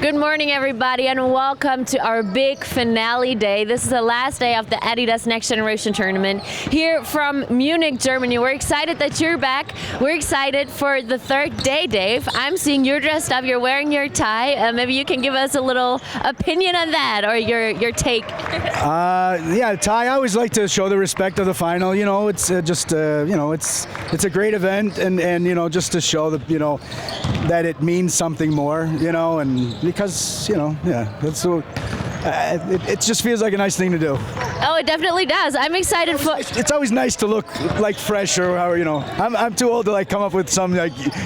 Good morning, everybody, and welcome to our big finale day. This is the last day of the Adidas Next Generation Tournament here from Munich, Germany. We're excited that you're back. We're excited for the third day, Dave. I'm seeing you're dressed up, you're wearing your tie. Maybe you can give us a little opinion on that, or your take. Yeah, tie, I always like to show the respect of the final. You know, it's it's a great event, and you know, just to show that it means something more, and because, that's it just feels like a nice thing to do. Oh, it definitely does. I'm excited for. It's always nice to look like fresh, or I'm too old to come up with some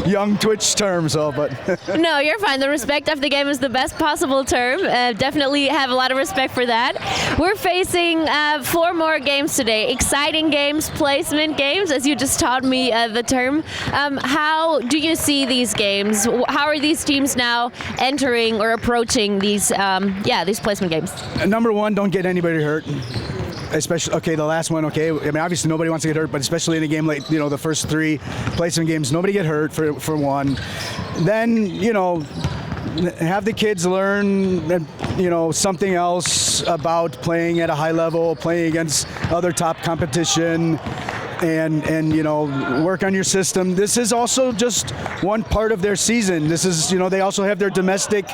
young Twitch terms, but. No, you're fine. The respect of the game is the best possible term. Definitely have a lot of respect for that. We're facing 4 more games today. Exciting games, placement games, as you just taught me the term. How do you see these games? How are these teams now entering or approaching these placement games? Number one, don't get anybody hurt. Especially, the last one, I mean, obviously nobody wants to get hurt, but especially in a game like, the first 3 placement games, nobody get hurt for one. Then, have the kids learn, something else about playing at a high level, playing against other top competition, and work on your system. This is also just one part of their season. This is, they also have their domestic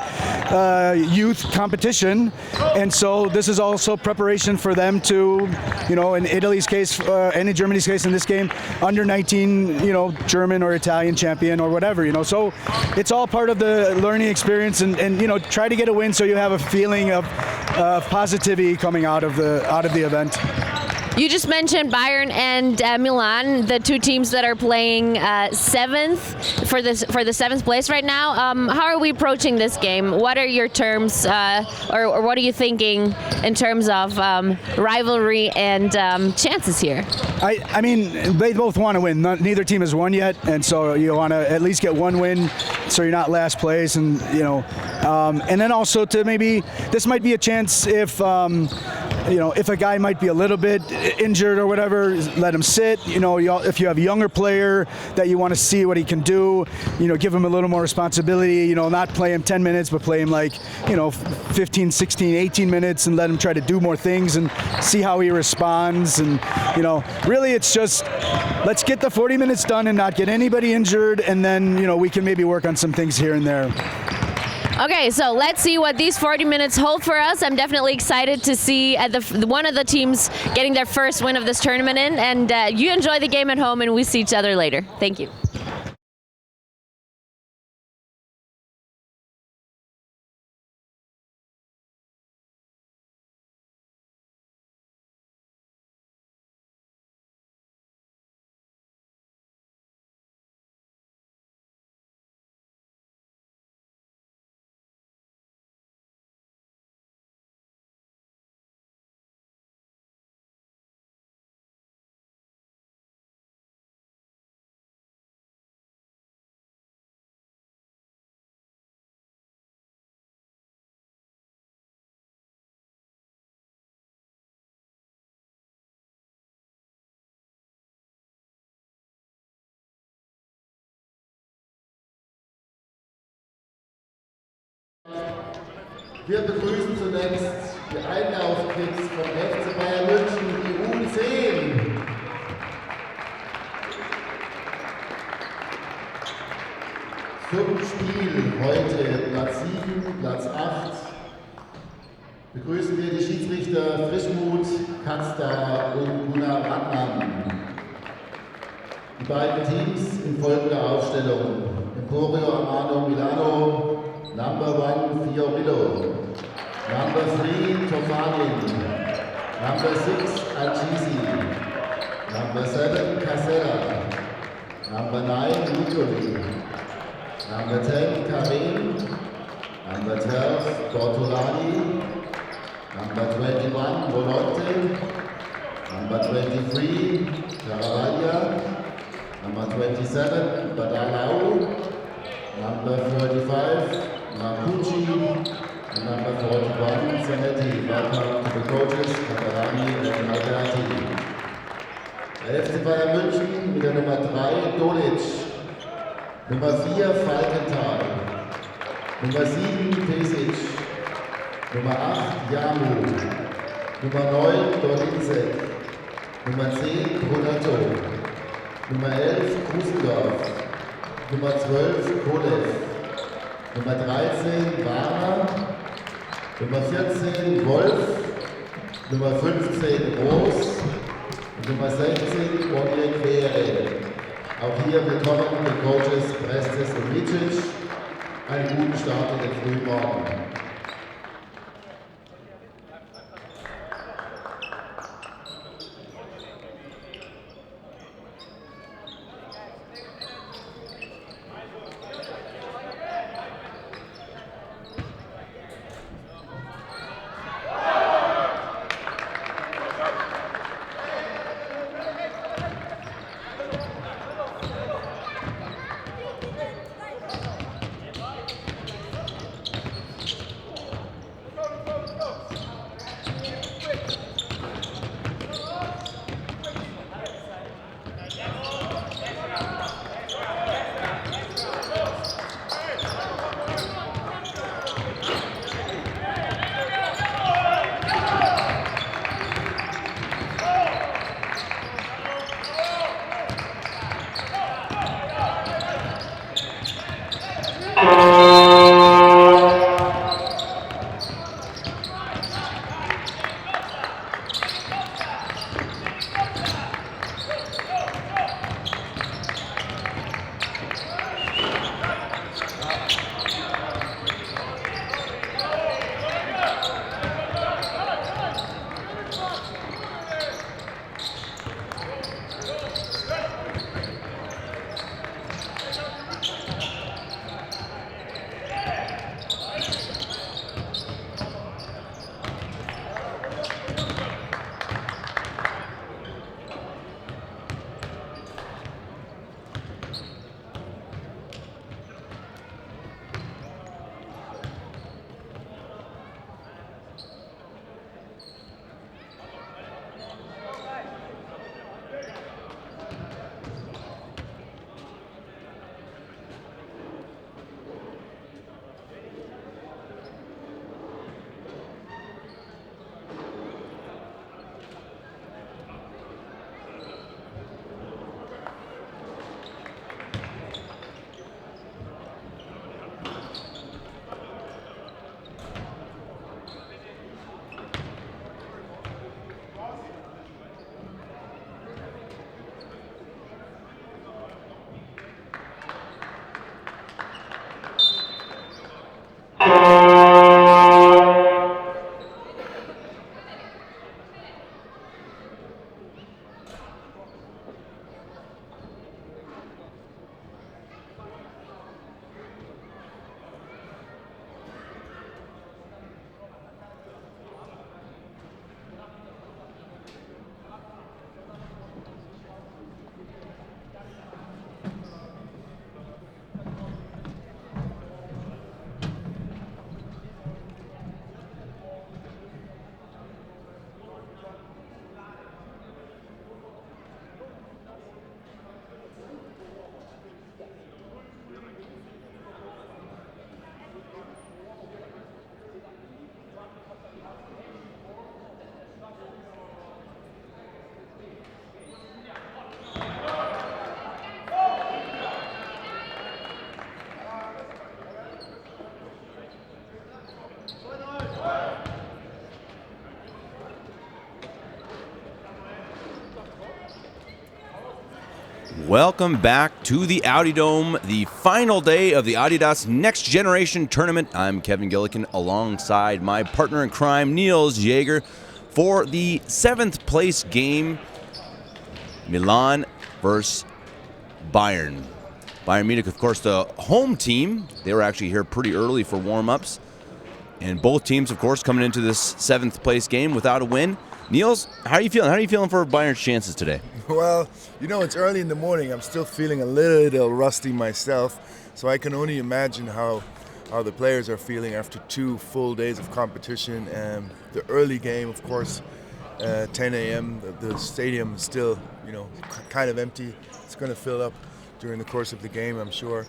youth competition, and so this is also preparation for them to, in Italy's case, and in Germany's case in this game, under 19, German or Italian champion or whatever, So it's all part of the learning experience, and try to get a win so you have a feeling of positivity coming out of the event. You just mentioned Bayern and Milan, the 2 teams that are playing 7th for the 7th place right now. How are we approaching this game? What are your terms, or what are you thinking in terms of rivalry and chances here? I mean, they both want to win. Neither team has won yet, and so you want to at least get one win, so you're not last place, and and then also to maybe this might be a chance if. If a guy might be a little bit injured or whatever, let him sit. If you have a younger player that you want to see what he can do, give him a little more responsibility. Not play him 10 minutes, but play him 15, 16, 18 minutes, and let him try to do more things and see how he responds. And really, it's just let's get the 40 minutes done and not get anybody injured, and then we can maybe work on some things here and there. Okay, so let's see what these 40 minutes hold for us. I'm definitely excited to see one of the teams getting their first win of this tournament in, and you enjoy the game at home, and we see each other later. Thank you. Wir begrüßen zunächst die Einlaufkids vom FC Bayern München, die U10. Zum Spiel heute Platz 7, Platz 8 begrüßen wir die Schiedsrichter Frischmuth, Katzda und Gunnar Radmann. Die beiden Teams in folgender Aufstellung: Emporio, Armani, Milano. Number 1, Fiorillo. Number 3, Tofanin. Number 6, Agisi. Number 7, Casella. Number 9, Lucoli. Number 10, Karim. Number 12, Bortolani. Number 21, Volonte. Number 23, Caravaglia. Number 27, Badalau. Number 35, Marcucci, and number 41, Zanetti. Welcome to the coaches, Katarani and Alberti. Der FC Bayern München mit der Nummer 3, Dolic. Nummer 4, Falkenthal. Nummer 7 Pesic, Nummer 8 Jamu, Nummer 9 Dolinzek, Nummer 10 Brunetto, Nummer 11 Kusendorf, Nummer 12 Kolev, Nummer 13 Warner, Nummer 14 Wolf, Nummer 15 Roos, Nummer 16 Bonje-Quere. Auch hier willkommen den Coaches Prestes und Micic. Einen guten Start in den frühen Morgen. Welcome back to the Audi Dome, the final day of the Adidas Next Generation Tournament. I'm Kevin Gillikin alongside my partner in crime, Niels Jaeger, for the 7th place game, Milan versus Bayern. Bayern Munich, of course, the home team. They were actually here pretty early for warm-ups. And both teams, of course, coming into this 7th place game without a win. Niels, how are you feeling? How are you feeling for Bayern's chances today? Well, you know, it's early in the morning. I'm still feeling a little rusty myself, so I can only imagine how the players are feeling after 2 full days of competition. The early game, of course, 10 a.m. The stadium is still, kind of empty. It's going to fill up during the course of the game, I'm sure.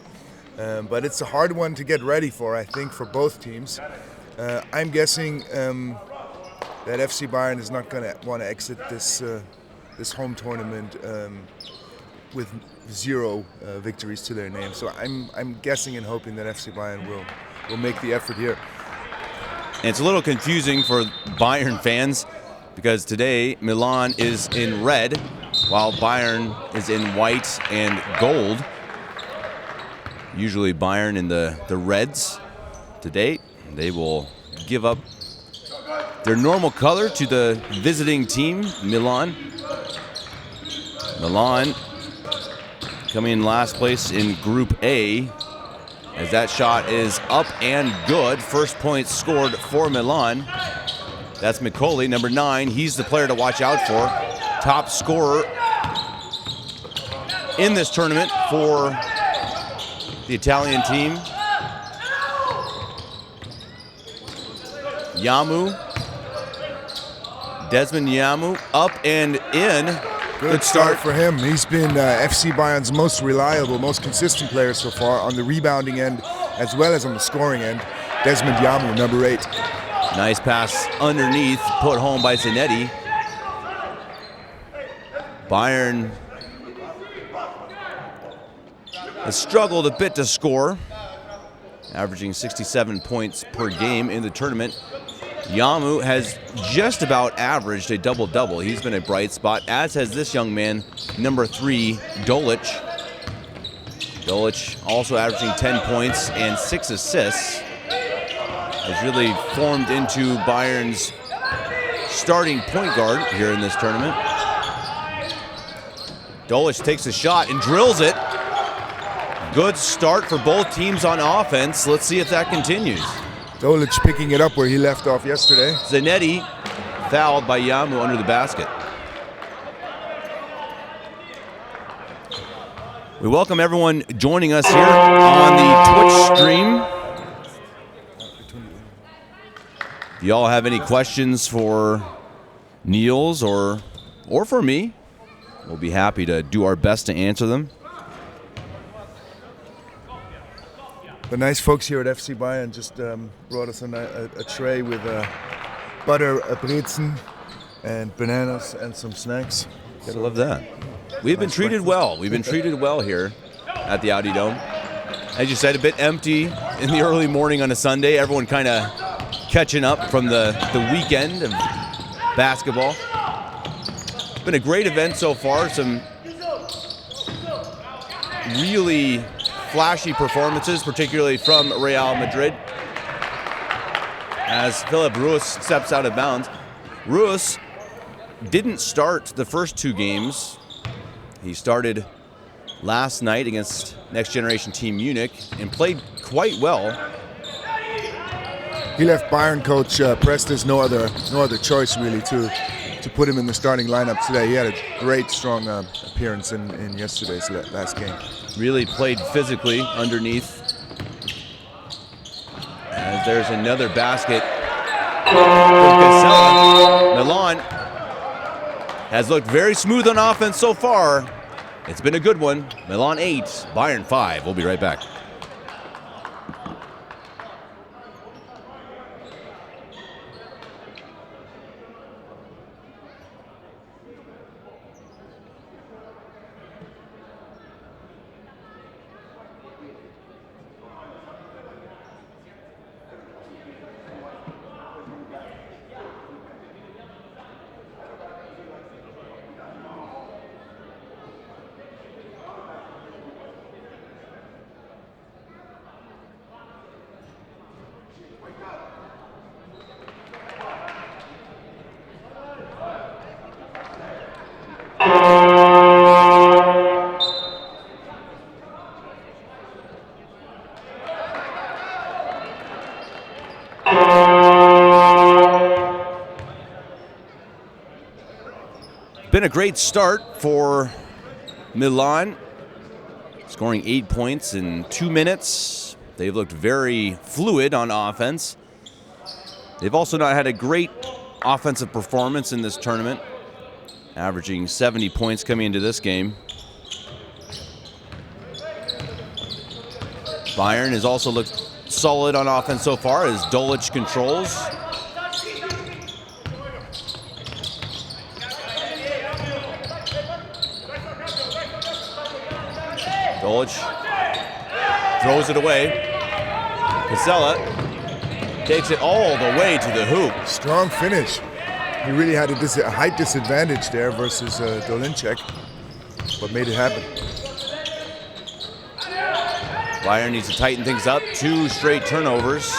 But it's a hard one to get ready for, I think, for both teams. I'm guessing that FC Bayern is not going to want to exit this home tournament with 0 victories to their name. So I'm guessing and hoping that FC Bayern will make the effort here. And it's a little confusing for Bayern fans because today Milan is in red while Bayern is in white and gold. Usually Bayern in the reds. Today they will give up their normal color to the visiting team, Milan. Milan coming in last place in Group A, as that shot is up and good. First point scored for Milan. That's Mikoli, number 9. He's the player to watch out for. Top scorer in this tournament for the Italian team. Yamu. Desmond Yamu up and in. Good start for him. He's been FC Bayern's most reliable, most consistent player so far on the rebounding end as well as on the scoring end. Desmond Yamu, number 8. Nice pass underneath, put home by Zanetti. Bayern has struggled a bit to score, averaging 67 points per game in the tournament. Yamu has just about averaged a double-double. He's been a bright spot, as has this young man, number 3, Dolic. Dolic also averaging 10 points and 6 assists. Has really formed into Bayern's starting point guard here in this tournament. Dolic takes a shot and drills it. Good start for both teams on offense. Let's see if that continues. Dolic picking it up where he left off yesterday. Zanetti fouled by Yamu under the basket. We welcome everyone joining us here on the Twitch stream. If y'all have any questions for Niels or for me, we'll be happy to do our best to answer them. The nice folks here at FC Bayern just brought us a tray with butter, a brezen, and bananas and some snacks. Gotta love that. We've been treated well. We've been treated well here at the Audi Dome. As you said, a bit empty in the early morning on a Sunday. Everyone kind of catching up from the weekend of basketball. It's been a great event so far. Some really flashy performances, particularly from Real Madrid. As Philip Ruiz steps out of bounds. Ruiz didn't start the first 2 games. He started last night against next generation team Munich and played quite well. He left Bayern coach Prestes no other choice really to put him in the starting lineup today. He had a great strong appearance in yesterday's last game. Really played physically underneath. As there's another basket. Milan has looked very smooth on offense so far. It's been a good one. Milan 8, Bayern 5. We'll be right back. Been a great start for Milan, scoring 8 points in 2 minutes. They've looked very fluid on offense. They've also not had a great offensive performance in this tournament, averaging 70 points coming into this game. Bayern has also looked solid on offense so far as Dolic controls. Dolic throws it away. Casella takes it all the way to the hoop. Strong finish. He really had a height disadvantage there versus Dolincek, but made it happen. Bayern needs to tighten things up. 2 straight turnovers.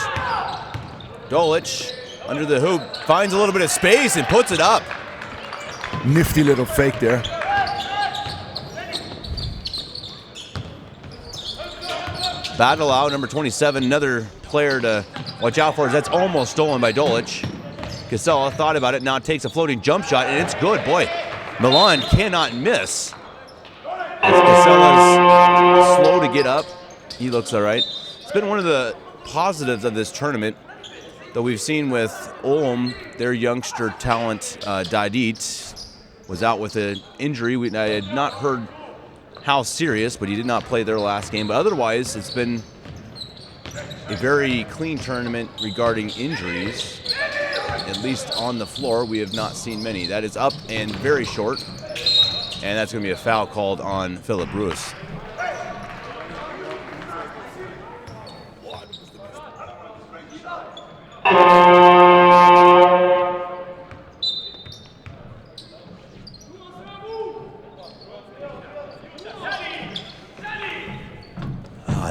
Dolic under the hoop finds a little bit of space and puts it up. Nifty little fake there. Battle out, number 27, another player to watch out for. That's almost stolen by Dolic. Casella thought about it, now takes a floating jump shot, and it's good. Boy, Milan cannot miss. As Casella's slow to get up, he looks all right. It's been one of the positives of this tournament that we've seen with Ulm, their youngster talent, Dadit, was out with an injury. I had not heard how serious, but he did not play their last game. But otherwise, it's been a very clean tournament regarding injuries. At least on the floor, we have not seen many. That is up and very short. And that's going to be a foul called on Philip Ruiz.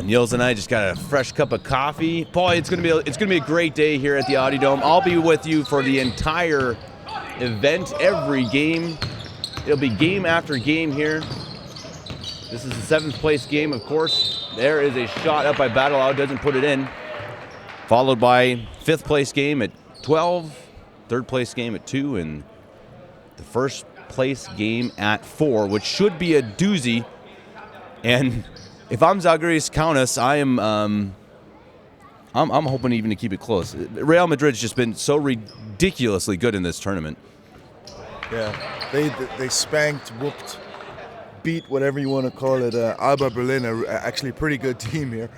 Niels and I just got a fresh cup of coffee. Paul, it's gonna be a great day here at the Audi Dome. I'll be with you for the entire event, every game. It'll be game after game here. This is the 7th place game, of course. There is a shot up by Battle, doesn't put it in. Followed by 5th place game at 12, 3rd place game at 2, and the 1st place game at 4, which should be a doozy. And if I'm Zalgiris Kaunas, I'm hoping even to keep it close. Real Madrid's just been so ridiculously good in this tournament. Yeah, they spanked, whooped, beat, whatever you want to call it, Alba Berlin, actually a pretty good team here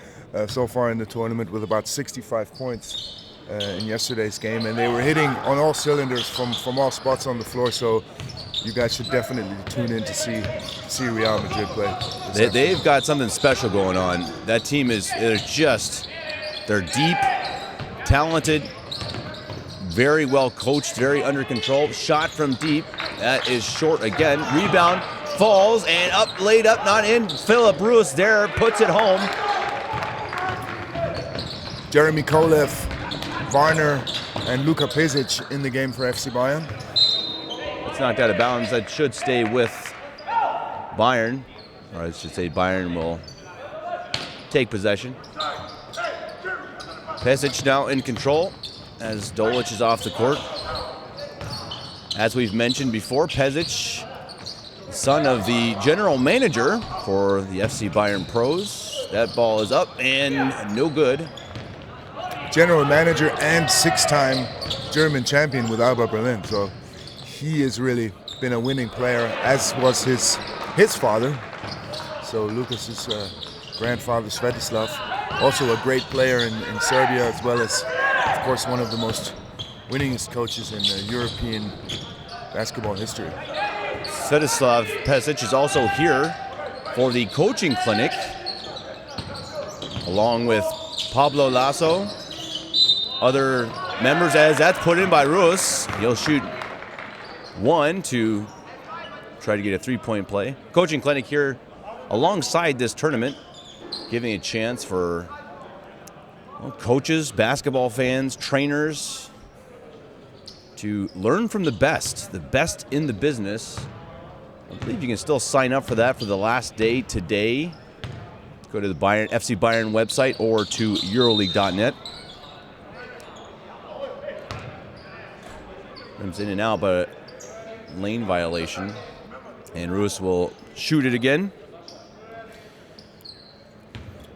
so far in the tournament with about 65 points in yesterday's game. And they were hitting on all cylinders from all spots on the floor, so you guys should definitely tune in to see Real Madrid play. They've got something special going on. That team they're deep, talented, very well coached, very under control. Shot from deep, that is short again. Rebound, falls, and laid up, not in. Philip Ruiz there, puts it home. Jeremy Kolev, Varner, and Luka Pezic in the game for FC Bayern. It's knocked out of bounds. That should stay with Bayern. Or I should say Bayern will take possession. Pezic now in control as Dolic is off the court. As we've mentioned before, Pezic, son of the general manager for the FC Bayern Pros. That ball is up and no good. General manager and 6-time German champion with Alba Berlin. So he has really been a winning player, as was his father. So Lucas's grandfather, Svetislav, also a great player in Serbia, as well as, of course, one of the most winningest coaches in European basketball history. Svetislav Pezic is also here for the coaching clinic, along with Pablo Lasso, other members, as that's put in by Ruiz. He'll shoot one to try to get a three-point play. Coaching clinic here alongside this tournament, giving a chance for coaches, basketball fans, trainers to learn from the best in the business. I believe you can still sign up for that for the last day today. Go to the FC Bayern website or to Euroleague.net. Comes in and out, but a lane violation. And Ruiz will shoot it again.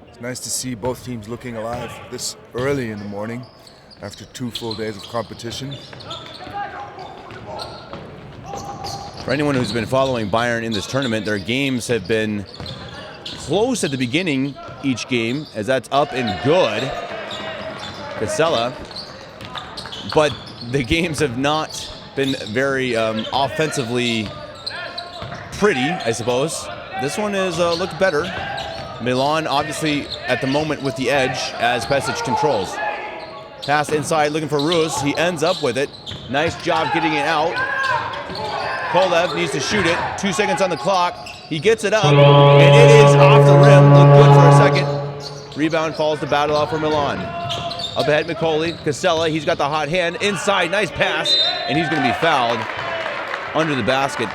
It's nice to see both teams looking alive this early in the morning after 2 full days of competition. For anyone who's been following Bayern in this tournament, their games have been close at the beginning, each game, as that's up and good. Casella. But the games have not been very offensively pretty, I suppose. This one is looked better. Milan obviously at the moment with the edge as Pesic controls. Pass inside looking for Rus. He ends up with it. Nice job getting it out. Kolev needs to shoot it. 2 seconds on the clock. He gets it up, and it is off the rim. Looked good for a second. Rebound falls to Badalov for Milan. Up ahead, Mikoli. Casella, he's got the hot hand. Inside, nice pass, and he's going to be fouled under the basket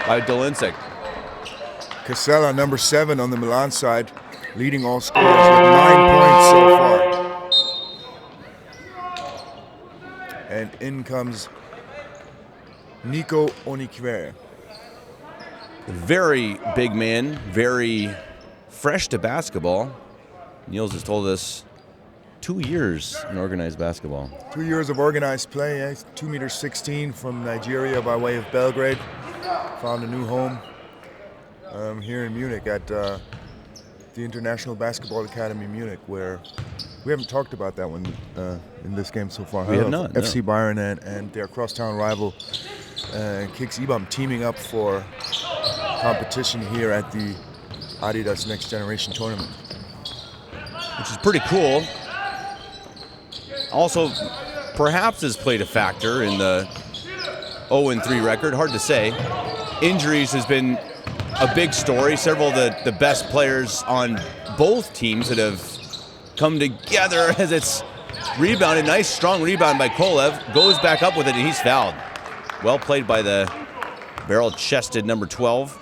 by Dolinsik. Casella, number 7 on the Milan side, leading all scorers with 9 points so far. And in comes Nico Onikwere. Very big man, very fresh to basketball. Niels has told us 2 years in organized basketball. 2 years of organized play. 2'16" from Nigeria by way of Belgrade. Found a new home here in Munich at the International Basketball Academy Munich, where we haven't talked about that one in this game so far. We have not. FC Bayern and their crosstown rival Kicks Ibam teaming up for competition here at the Adidas Next Generation Tournament. Which is pretty cool. Also, perhaps has played a factor in the 0-3 record. Hard to say. Injuries has been a big story. Several of the best players on both teams that have come together as it's rebounded. Nice, strong rebound by Kolev. Goes back up with it, and he's fouled. Well played by the barrel-chested number 12.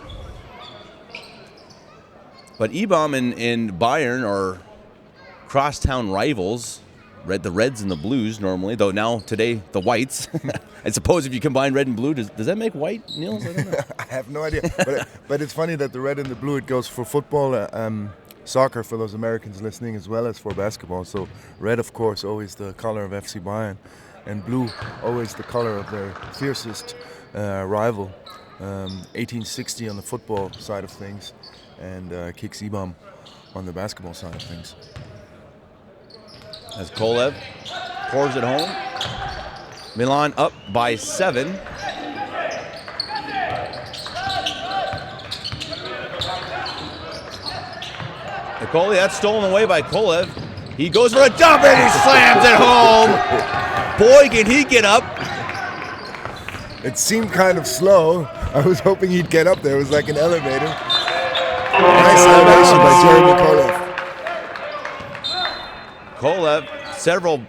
But Ibam and Bayern are crosstown rivals. The Reds and the Blues normally, though now today the Whites. I suppose if you combine red and blue, does that make white, Niels? I don't know. I have no idea. But it's funny that the red and the blue, it goes for football, soccer for those Americans listening, as well as for basketball. So red, of course, always the color of FC Bayern, and blue, always the color of their fiercest rival. 1860 on the football side of things, and Kicks Ibam on the basketball side of things. As Kolev pours it home. Milan up by 7. Nikoli, that's stolen away by Kolev. He goes for a jump and he slams it home. Boy, can he get up. It seemed kind of slow. I was hoping he'd get up there. It was like an elevator. Nice elevation by Jeremy Kolev. Kolev, several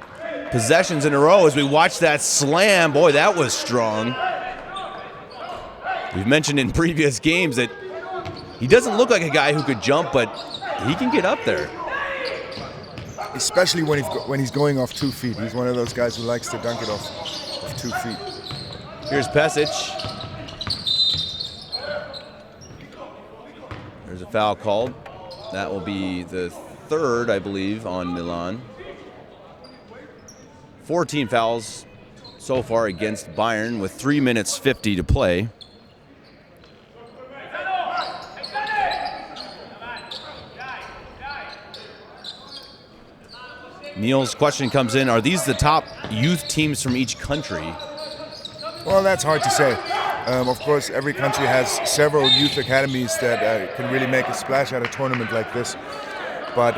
possessions in a row as we watch that slam. Boy, that was strong. We've mentioned in previous games that he doesn't look like a guy who could jump, but he can get up there. Especially when he's going off 2 feet. He's one of those guys who likes to dunk it off 2 feet. Here's Pesic. There's a foul called. That will be the 3rd, I believe, on Milan. 14 fouls so far against Bayern with 3 minutes 50 to play. Neil's question comes in, are these the top youth teams from each country? Well, that's hard to say. Of course, every country has several youth academies that can really make a splash at a tournament like this. But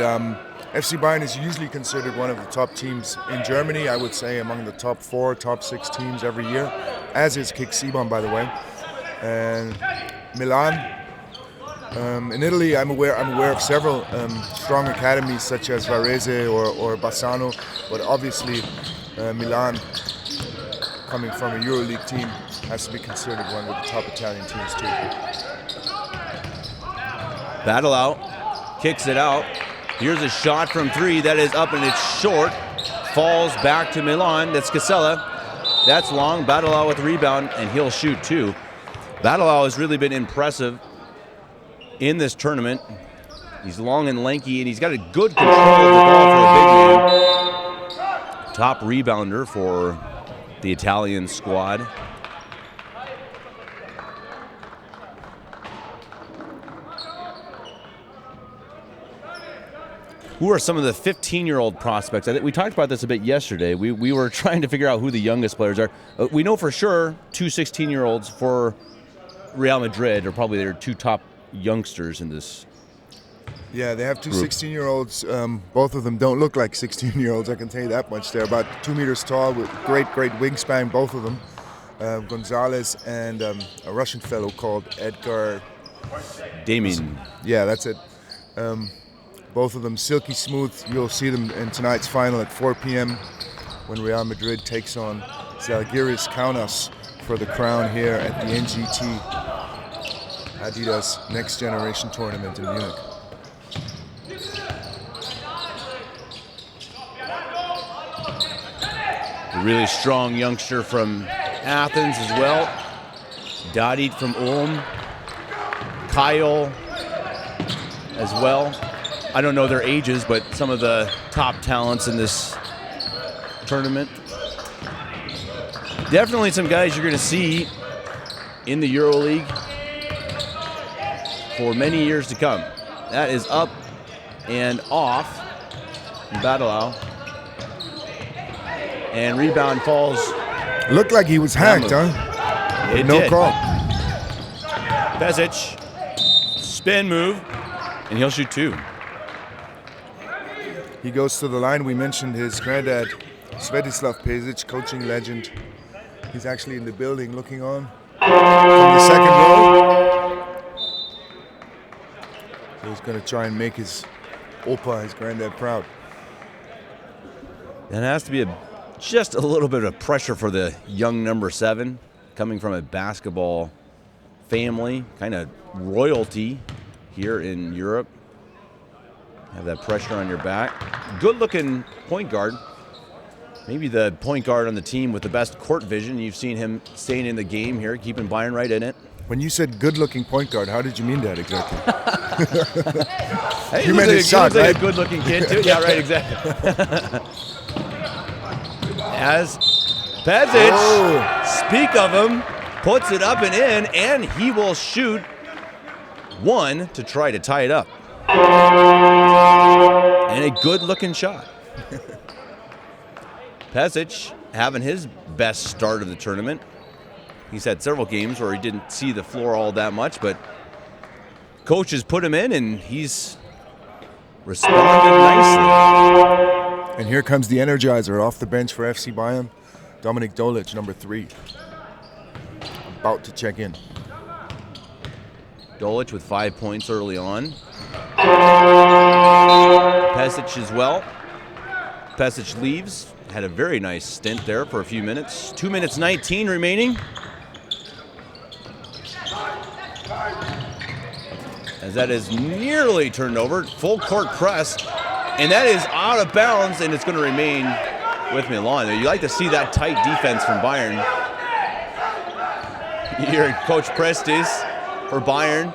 FC Bayern is usually considered one of the top teams in Germany, I would say among the top 4, top 6 teams every year, as is Kicks Ibam, by the way. And Milan, in Italy, I'm aware of several strong academies such as Varese or Bassano, but obviously Milan, coming from a EuroLeague team, has to be considered one of the top Italian teams too. Battle out, kicks it out. Here's a shot from 3 that is up and it's short. Falls back to Milan. That's Casella. That's long. Badalao with the rebound, and he'll shoot too. Badalao has really been impressive in this tournament. He's long and lanky, and he's got a good control of the ball for a big man. Top rebounder for the Italian squad. who are some of the 15-year-old prospects? I think we talked about this a bit yesterday. We were trying to figure out who the youngest players are. We know for sure two 16-year-olds for Real Madrid are probably their two top youngsters in this. Yeah, they have two group. 16-year-olds. Both of them don't look like 16-year-olds, I can tell you that much. They're about 2 meters tall with great wingspan, both of them. Gonzalez and a Russian fellow called Edgar. Damien. Yeah, that's it. Both of them silky smooth. You'll see them in tonight's final at 4 p.m. when Real Madrid takes on Zalgiris Kaunas for the crown here at the ANGT Adidas Next Generation Tournament in Munich. A really strong youngster from Athens as well. Dadit from Ulm. Kyle as well. I don't know their ages, but some of the top talents in this tournament. Definitely some guys you're going to see in the EuroLeague for many years to come. That is up and off. Badalao. And rebound falls. Looked like he was hacked, huh? It no did. call. Pezic, spin move, and he'll shoot two. He goes to the line. We mentioned his granddad, Svetislav Pezic, coaching legend. He's actually in the building looking on from the second row. So he's going to try and make his Opa, his granddad, proud. That has to be just a little bit of pressure for the young number 7, coming from a basketball family, kind of royalty here in Europe. Have that pressure on your back. Good-looking point guard. Maybe the point guard on the team with the best court vision. You've seen him staying in the game here, keeping Bayern right in it. When you said good-looking point guard, how did you mean that exactly? Hey, You meant his shot, like right? a good-looking kid, too. Yeah, right, exactly. As Pezic, speak of him, puts it up and in, and he will shoot one to try to tie it up. And a good-looking shot. Pezic having his best start of the tournament. He's had several games where he didn't see the floor all that much, but coaches put him in, and he's responded nicely. And here comes the energizer off the bench for FC Bayern. Dominik Dolic, number 3. About to check in. Dolic with 5 points early on. Pezic as well. Pezic leaves. Had a very nice stint there for a few minutes. 2 minutes 19 remaining. As that is nearly turned over. Full court press. And that is out of bounds, and it's going to remain with Milan. You like to see that tight defense from Bayern. Here, Coach Prestes for Bayern,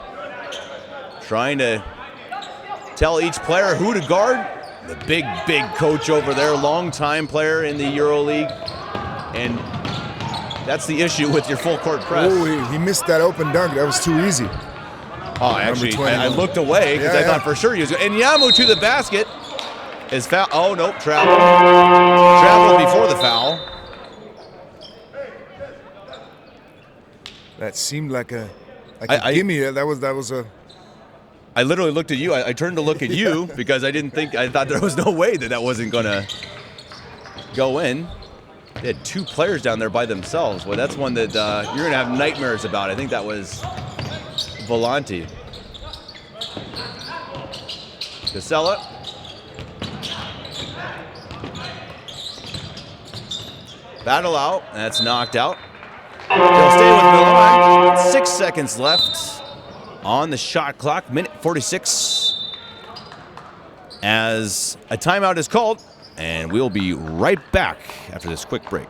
trying to tell each player who to guard. The big coach over there, longtime player in the EuroLeague. And that's the issue with your full court press. Oh, he missed that open dunk. That was too easy. Oh, actually, I looked away because I thought for sure he was going. And Yamu to the basket. Is foul? Oh, nope, travel. Travel before the foul. That seemed like a gimme. That was a. I literally looked at you. I turned to look at you because I thought there was no way that wasn't going to go in. They had 2 players down there by themselves. Well, that's one that you're going to have nightmares about. I think that was Volanti. Casella. Battle out. That's knocked out. They'll stay with Milan. 6 seconds left on the shot clock. Minute 46. As a timeout is called, and we'll be right back after this quick break.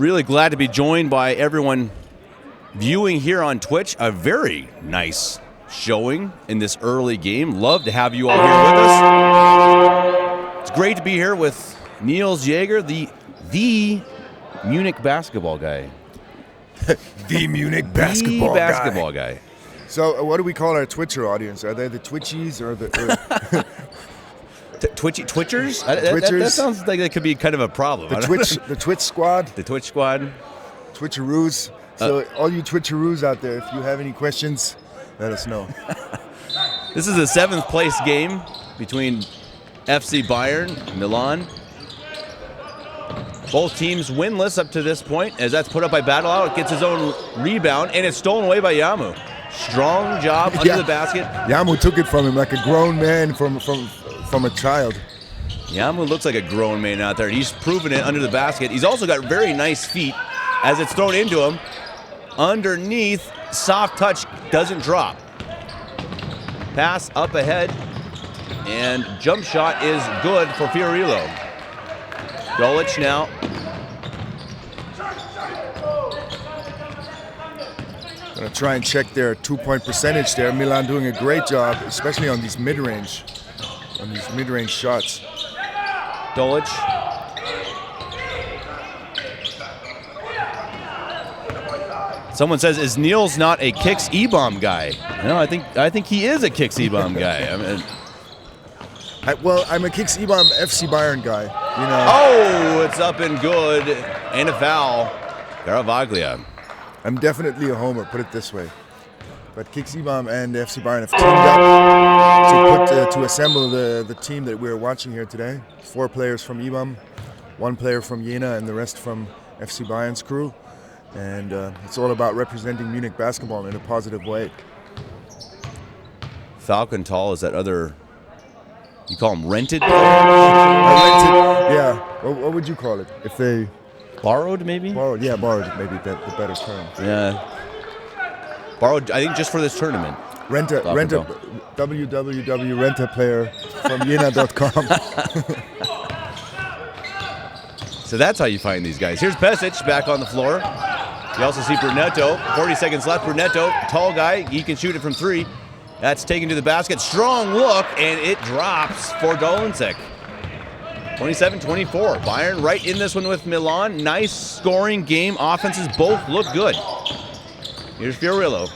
Really glad to be joined by everyone viewing here on Twitch. A very nice showing in this early game. Love to have you all here with us. It's great to be here with Niels Jaeger, the Munich basketball guy. The Munich basketball guy. So what do we call our Twitcher audience? Are they the Twitchies or the... Twitchers? Twitchers? That sounds like that could be kind of a problem. The Twitch squad? The Twitch squad. Twitcheroos. So all you Twitcheroos out there, if you have any questions, let us know. This is a 7th place game between FC Bayern and Milan. Both teams winless up to this point, as that's put up by Battle Out. Gets his own rebound, and it's stolen away by Yamu. Strong job under the basket. Yamu took it from him like a grown man from a child. Yamu looks like a grown man out there. He's proven it under the basket. He's also got very nice feet as it's thrown into him. Underneath, soft touch, doesn't drop. Pass up ahead, and jump shot is good for Fiorillo. Dolic now. Gonna try and check their 2-point percentage there. Milan doing a great job, especially on these mid-range shots. Dolic. Someone says, "Is Niels not a kicks E-bomb guy?" No, I think he is a kicks E-bomb guy. I mean, I'm a kicks E-bomb FC Bayern guy. You know. Oh, it's up and good, and a foul. Garavaglia. I'm definitely a homer, put it this way. But Kicks E-bomb and FC Bayern have teamed up to assemble the team that we're watching here today. 4 players from E-bomb, 1 player from Jena, and the rest from FC Bayern's crew. And it's all about representing Munich basketball in a positive way. Falcon Tall is that other, you call him rented? Yeah. What would you call it? If they... Borrowed, maybe? Borrowed, yeah, borrowed, maybe the better term. Yeah. Borrowed, I think, just for this tournament. Rent a www.rentaplayer from Jena.com. So that's how you find these guys. Here's Pesic back on the floor. You also see Brunetto. 40 seconds left. Brunetto, tall guy. He can shoot it from 3. That's taken to the basket. Strong look, and it drops for Dolinsek. 27-24. Bayern right in this one with Milan. Nice scoring game. Offenses both look good. Here's Fiorillo.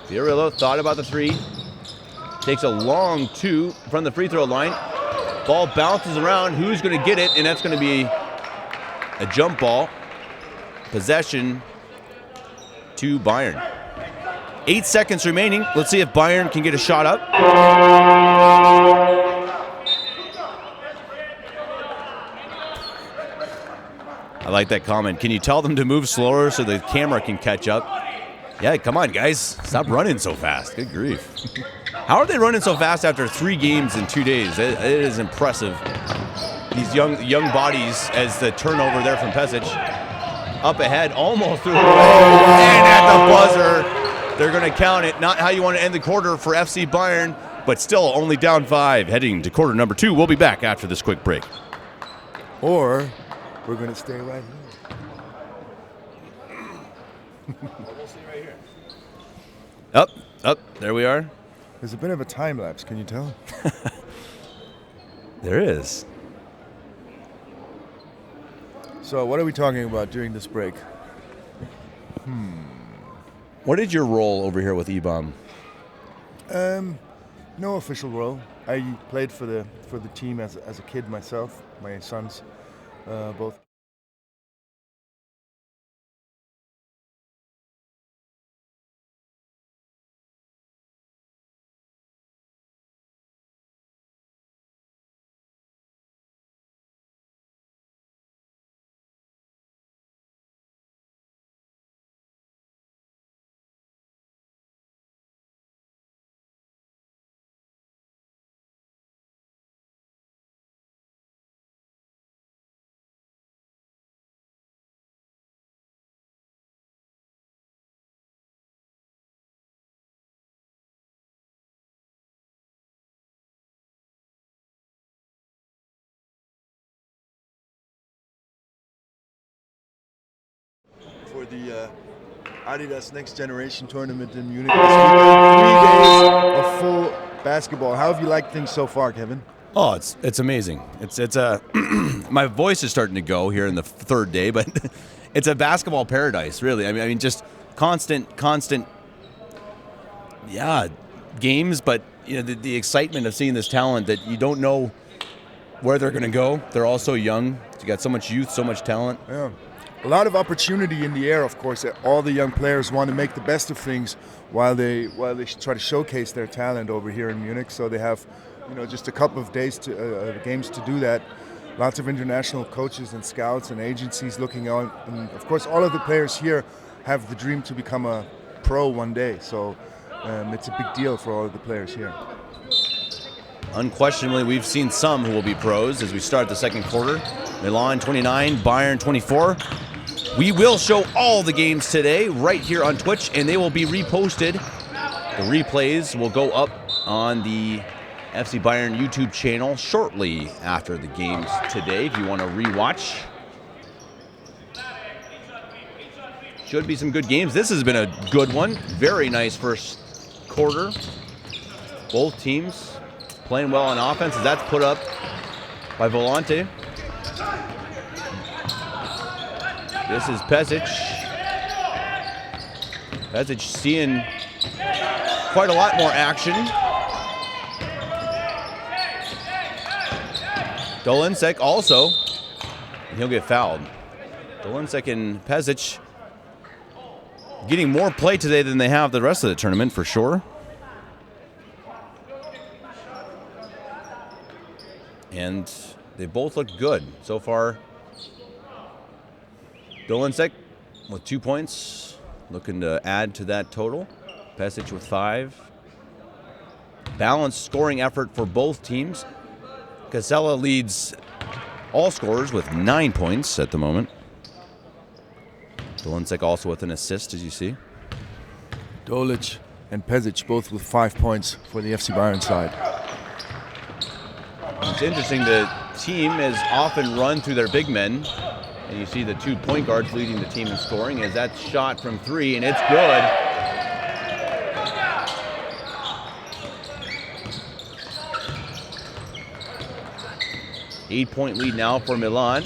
Fiorillo thought about the 3. Takes a long 2 from the free throw line. Ball bounces around. Who's going to get it? And that's going to be a jump ball. Possession to Bayern. 8 seconds remaining. Let's see if Bayern can get a shot up. I like that comment. Can you tell them to move slower so the camera can catch up? Yeah, come on, guys. Stop running so fast. Good grief. How are they running so fast after 3 games in 2 days? It is impressive. These young bodies as the turnover there from Pesic. Up ahead, almost through the way. And at the buzzer. They're going to count it. Not how you want to end the quarter for FC Bayern, but still only down 5 heading to quarter number 2. We'll be back after this quick break. Or we're going to stay right here. We'll stay right here. Up. There we are. There's a bit of a time lapse. Can you tell? There is. So what are we talking about during this break? What is your role over here with E-bomb? No official role. I played for the team as a kid myself. My sons both the Adidas Next Generation Tournament in Munich this week. 3 days of full basketball. How have you liked things so far, Kevin? Oh, it's amazing. It's a my voice is starting to go here in the third day, but it's a basketball paradise, really. I mean, just constant, games. But the excitement of seeing this talent that you don't know where they're going to go. They're all so young. You got so much youth, so much talent. Yeah, a lot of opportunity in the air. Of course, all the young players want to make the best of things while they try to showcase their talent over here in Munich. So they have, just a couple of days to games to do that. Lots of international coaches and scouts and agencies looking on, and of course, all of the players here have the dream to become a pro one day. So it's a big deal for all of the players here. Unquestionably, we've seen some who will be pros as we start the second quarter. Milan 29, Bayern 24. We will show all the games today right here on Twitch, and they will be reposted. The replays will go up on the FC Bayern YouTube channel shortly after the games today if you want to rewatch. Should be some good games. This has been a good one. Very nice first quarter. Both teams playing well on offense as that's put up by Volante. This is Pezic. Pezic seeing quite a lot more action. Dolinsek also, and he'll get fouled. Dolinsek and Pezic getting more play today than they have the rest of the tournament for sure. And they both look good so far. Dolinsek with 2 points, looking to add to that total. Pezic with 5. Balanced scoring effort for both teams. Casella leads all scorers with 9 points at the moment. Dolinsek also with an assist, as you see. Dolic and Pezic both with 5 points for the FC Bayern side. It's interesting, the team has often run through their big men, and you see the 2 point guards leading the team in scoring as that shot from 3, and it's good. Eight-point lead now for Milan.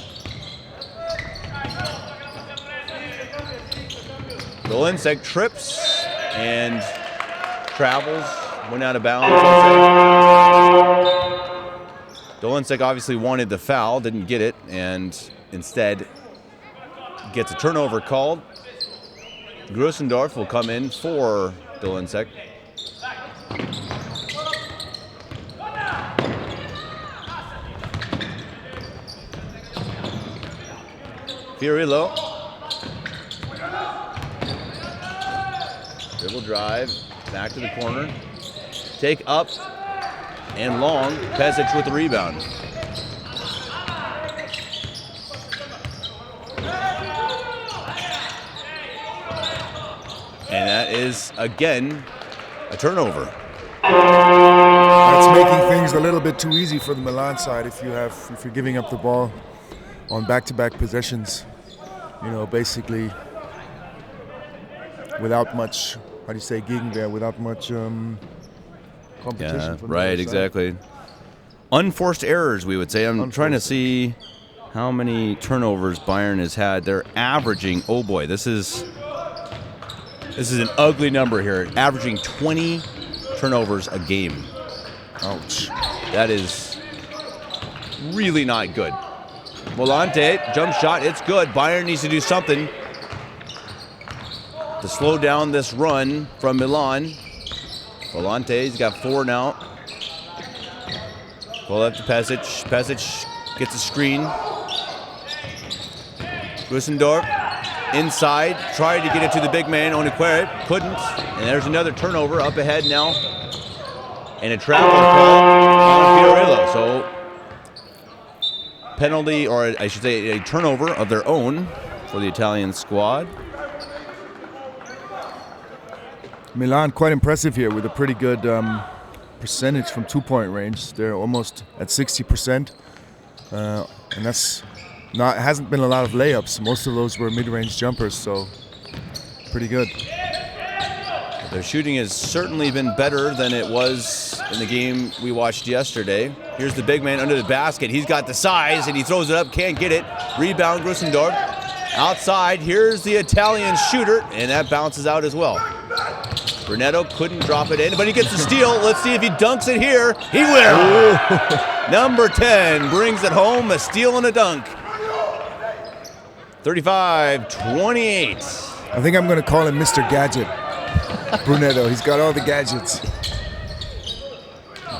Dolinsek trips and travels, went out of bounds. Dolinsek obviously wanted the foul, didn't get it, and instead gets a turnover called. Grusendorf will come in for Dolinsek. Fiorillo. Dribble drive, back to the corner. Take up and long. Pezic with the rebound. And that is, again, a turnover. That's making things a little bit too easy for the Milan side if you're giving up the ball on back-to-back possessions. Basically without much, Gegenwehr, without much competition. Yeah, from right, exactly. Unforced errors, we would say. I'm trying to see how many turnovers Bayern has had. They're averaging, oh boy, this is an ugly number here. Averaging 20 turnovers a game. Ouch. That is really not good. Volante, jump shot, it's good. Bayern needs to do something to slow down this run from Milan. Volante, he's got 4 now. Pull up to Pezic. Pezic gets a screen. Grusendorf inside, tried to get it to the big man, Oniquere, couldn't. And there's another turnover up ahead now. And a travel call on Fiorillo. So penalty, or I should say a turnover of their own for the Italian squad. Milan quite impressive here with a pretty good percentage from 2-point range. They're almost at 60%, and that's hasn't been a lot of layups. Most of those were mid-range jumpers, so pretty good. Their shooting has certainly been better than it was in the game we watched yesterday. Here's the big man under the basket. He's got the size, and he throws it up, can't get it. Rebound, Grusendorf. Outside, here's the Italian shooter, and that bounces out as well. Brunetto couldn't drop it in, but he gets the steal. Let's see if he dunks it here. He will. Number 10 brings it home, a steal and a dunk. 35-28. I think I'm going to call him Mr. Gadget. Brunetto, he's got all the gadgets.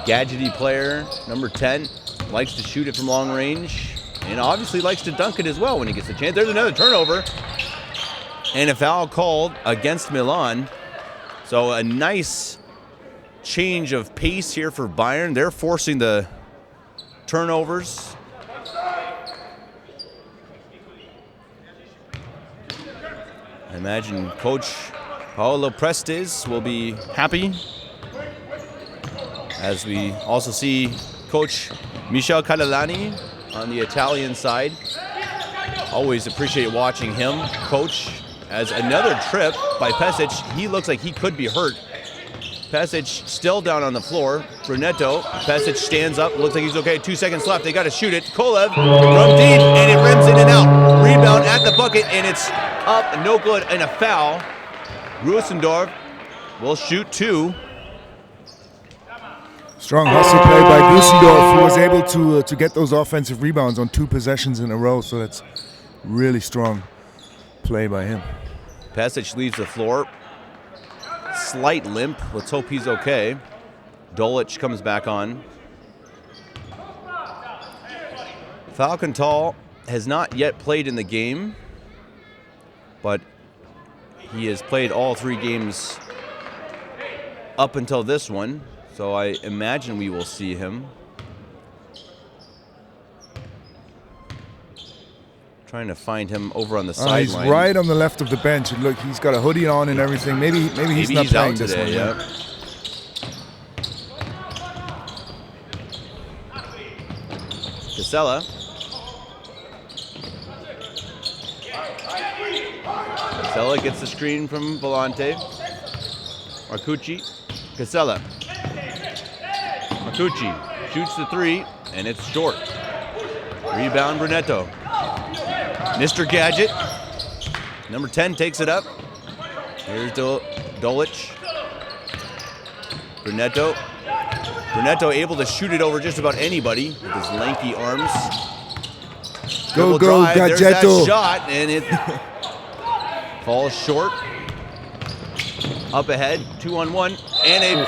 Gadgety player, number 10, likes to shoot it from long range, and obviously likes to dunk it as well when he gets a chance. There's another turnover, and a foul called against Milan. So a nice change of pace here for Bayern. They're forcing the turnovers. I imagine Coach Paolo Prestes will be happy, as we also see Coach Michel Catalani on the Italian side. Always appreciate watching him coach, as another trip by Pesic. He looks like he could be hurt. Pesic still down on the floor. Brunetto, Pesic stands up, looks like he's okay. 2 seconds left, they got to shoot it. Kolev from deep, and it rims in and out. Rebound at the bucket, and it's up, no good, and a foul. Grusendorf will shoot 2. Strong hustle play by Grusendorf, who was able to get those offensive rebounds on 2 possessions in a row, so that's really strong play by him. Pesic leaves the floor. Slight limp. Let's hope he's okay. Dolic comes back on. Falkenthal has not yet played in the game, but he has played all 3 games up until this one, so I imagine we will see him. Trying to find him over on the sideline. He's right on the left of the bench. And look, he's got a hoodie on and everything. Maybe he's not playing this one. Yeah. Casella. Casella gets the screen from Volante. Marcucci. Casella. Marcucci shoots the 3, and it's short. Rebound, Brunetto. Mr. Gadget, number 10, takes it up. Here's Dolic. Brunetto. Brunetto able to shoot it over just about anybody with his lanky arms. Go, drive. Gadgetto. There's that shot, and it falls short. Up ahead, 2-on-1, and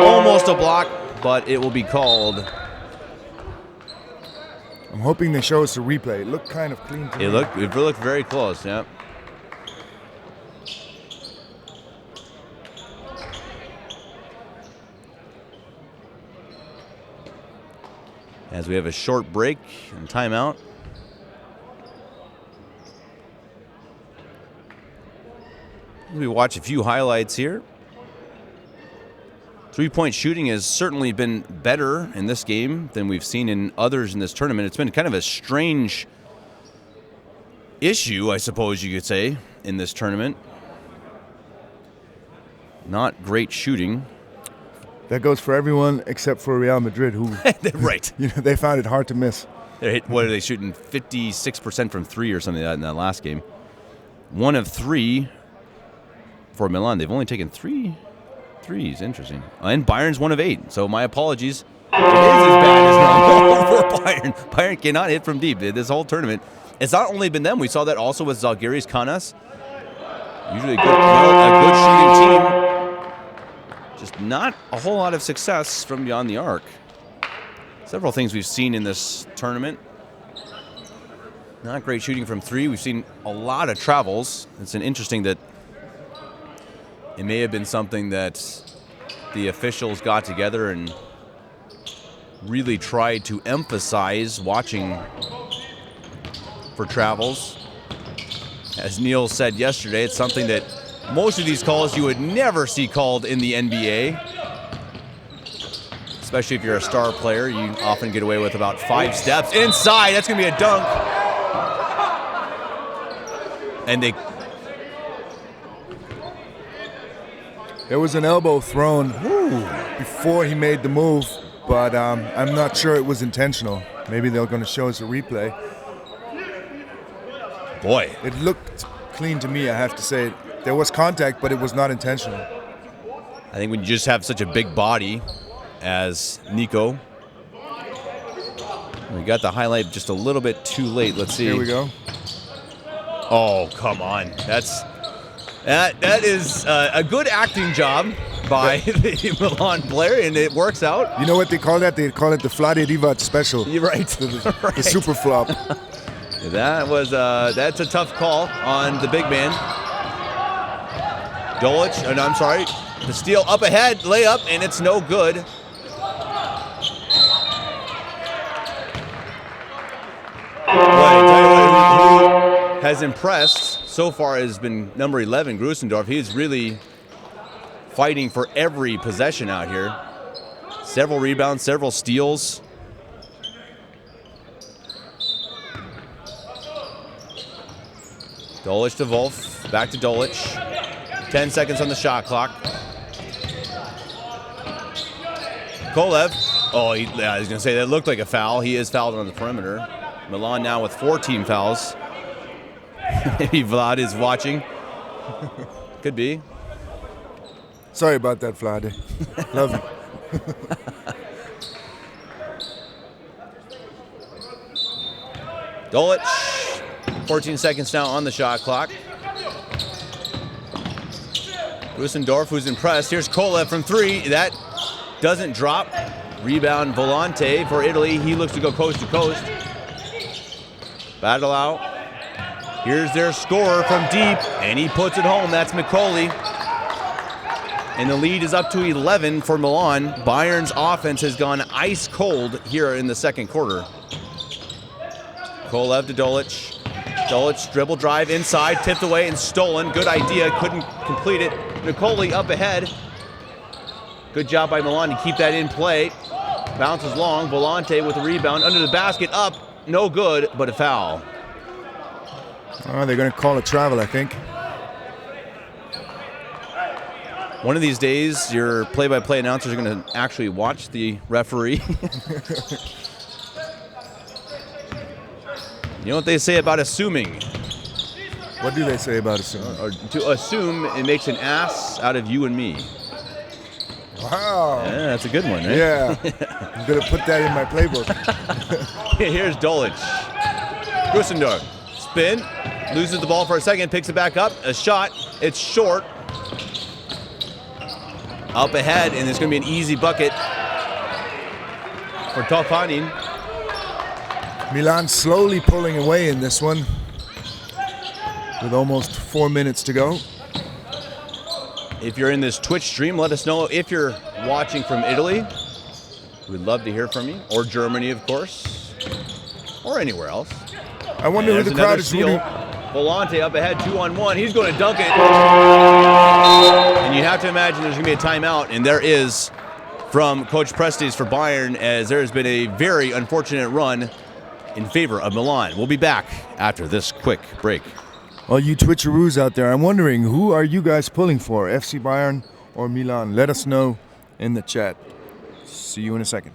almost a block, but it will be called. I'm hoping they show us a replay. It looked kind of clean to me. It looked very close, yeah. As we have a short break and timeout. We watch a few highlights here. 3-point shooting has certainly been better in this game than we've seen in others in this tournament. It's been kind of a strange issue, I suppose you could say, in this tournament. Not great shooting. That goes for everyone except for Real Madrid, who right. They found it hard to miss. What are they shooting? 56% from 3 or something like that in that last game. 1 of 3 for Milan. They've only taken 3 threes. Interesting. And Bayern's 1 of 8. So my apologies. It is as bad as normal for Bayern. Bayern cannot hit from deep this whole tournament. It's not only been them. We saw that also with Zalgiris Kaunas. Usually a good shooting team. Just not a whole lot of success from beyond the arc. Several things we've seen in this tournament. Not great shooting from 3. We've seen a lot of travels. It's interesting that it may have been something that the officials got together and really tried to emphasize watching for travels. As Neil said yesterday, it's something that most of these calls you would never see called in the NBA. Especially if you're a star player, you often get away with about 5 steps. Inside, that's going to be a dunk. And There was an elbow thrown before he made the move, but I'm not sure it was intentional. Maybe they're going to show us a replay. boy, It looked clean to me, I have to say. There was contact, but it was not intentional. I think when you just have such a big body as Nico. We got the highlight just a little bit too late. Let's see. Here we go. Oh, come on. That is a good acting job by the Milan player, and it works out. You know what they call that? They call it the Vlade Divac special. You're right. The super flop. That's a tough call on the big man. Dolic, no, I'm sorry. The steal up ahead, layup, and it's no good. Boy, I tell you what, who has impressed so far has been number 11, Grusendorf. He's really fighting for every possession out here. Several rebounds, several steals. Dolic to Wolf, back to Dolic. 10 seconds on the shot clock. Kolev. Oh, I was going to say that looked like a foul. He is fouled on the perimeter. Milan now with 4 team fouls. Maybe Vlad is watching. Could be. Sorry about that, Vlade. Love you. Dolic. 14 seconds now on the shot clock. Grusendorf, who's impressed. Here's Kolev from 3. That doesn't drop. Rebound Volante for Italy. He looks to go coast to coast. Battle out. Here's their scorer from deep, and he puts it home. That's McCauley. And the lead is up to 11 for Milan. Bayern's offense has gone ice cold here in the second quarter. Kolev to Dolic. Dolic dribble drive inside, tipped away and stolen. Good idea, couldn't complete it. McCauley up ahead. Good job by Milan to keep that in play. Bounces long. Volante with the rebound under the basket, up. No good, but a foul. Oh, they're going to call a travel, I think. One of these days, your play-by-play announcers are going to actually watch the referee. You know what they say about assuming? What do they say about assuming? Or to assume it makes an ass out of you and me. Wow. Yeah, that's a good one, right? Yeah. I'm going to put that in my playbook. Here's Dolic. Grusendorf. Spin. Loses the ball for a second. Picks it back up. A shot. It's short. Up ahead, and it's going to be an easy bucket for Topanin. Milan slowly pulling away in this one with almost 4 minutes to go. If you're in this Twitch stream, let us know if you're watching from Italy. We'd love to hear from you. Or Germany, of course. Or anywhere else. I wonder who the crowd is rooting. Volante up ahead, 2-on-1. He's going to dunk it. And you have to imagine there's going to be a timeout, and there is from Coach Prestes for Bayern, as there has been a very unfortunate run in favor of Milan. We'll be back after this quick break. All you Twitcheroos out there, I'm wondering, who are you guys pulling for, FC Bayern or Milan? Let us know in the chat. See you in a second.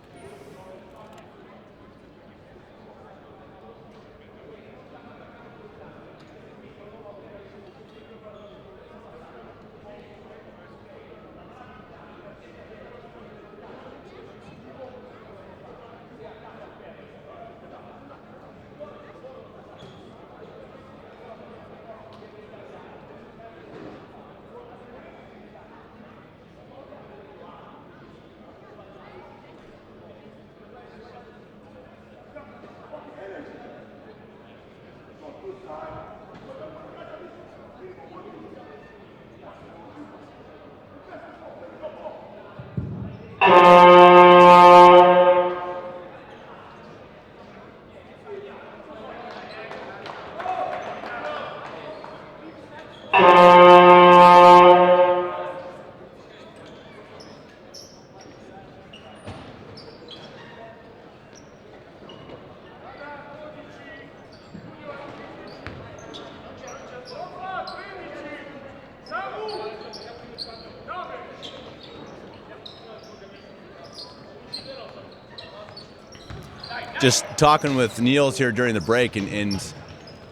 just talking with Niels here during the break, and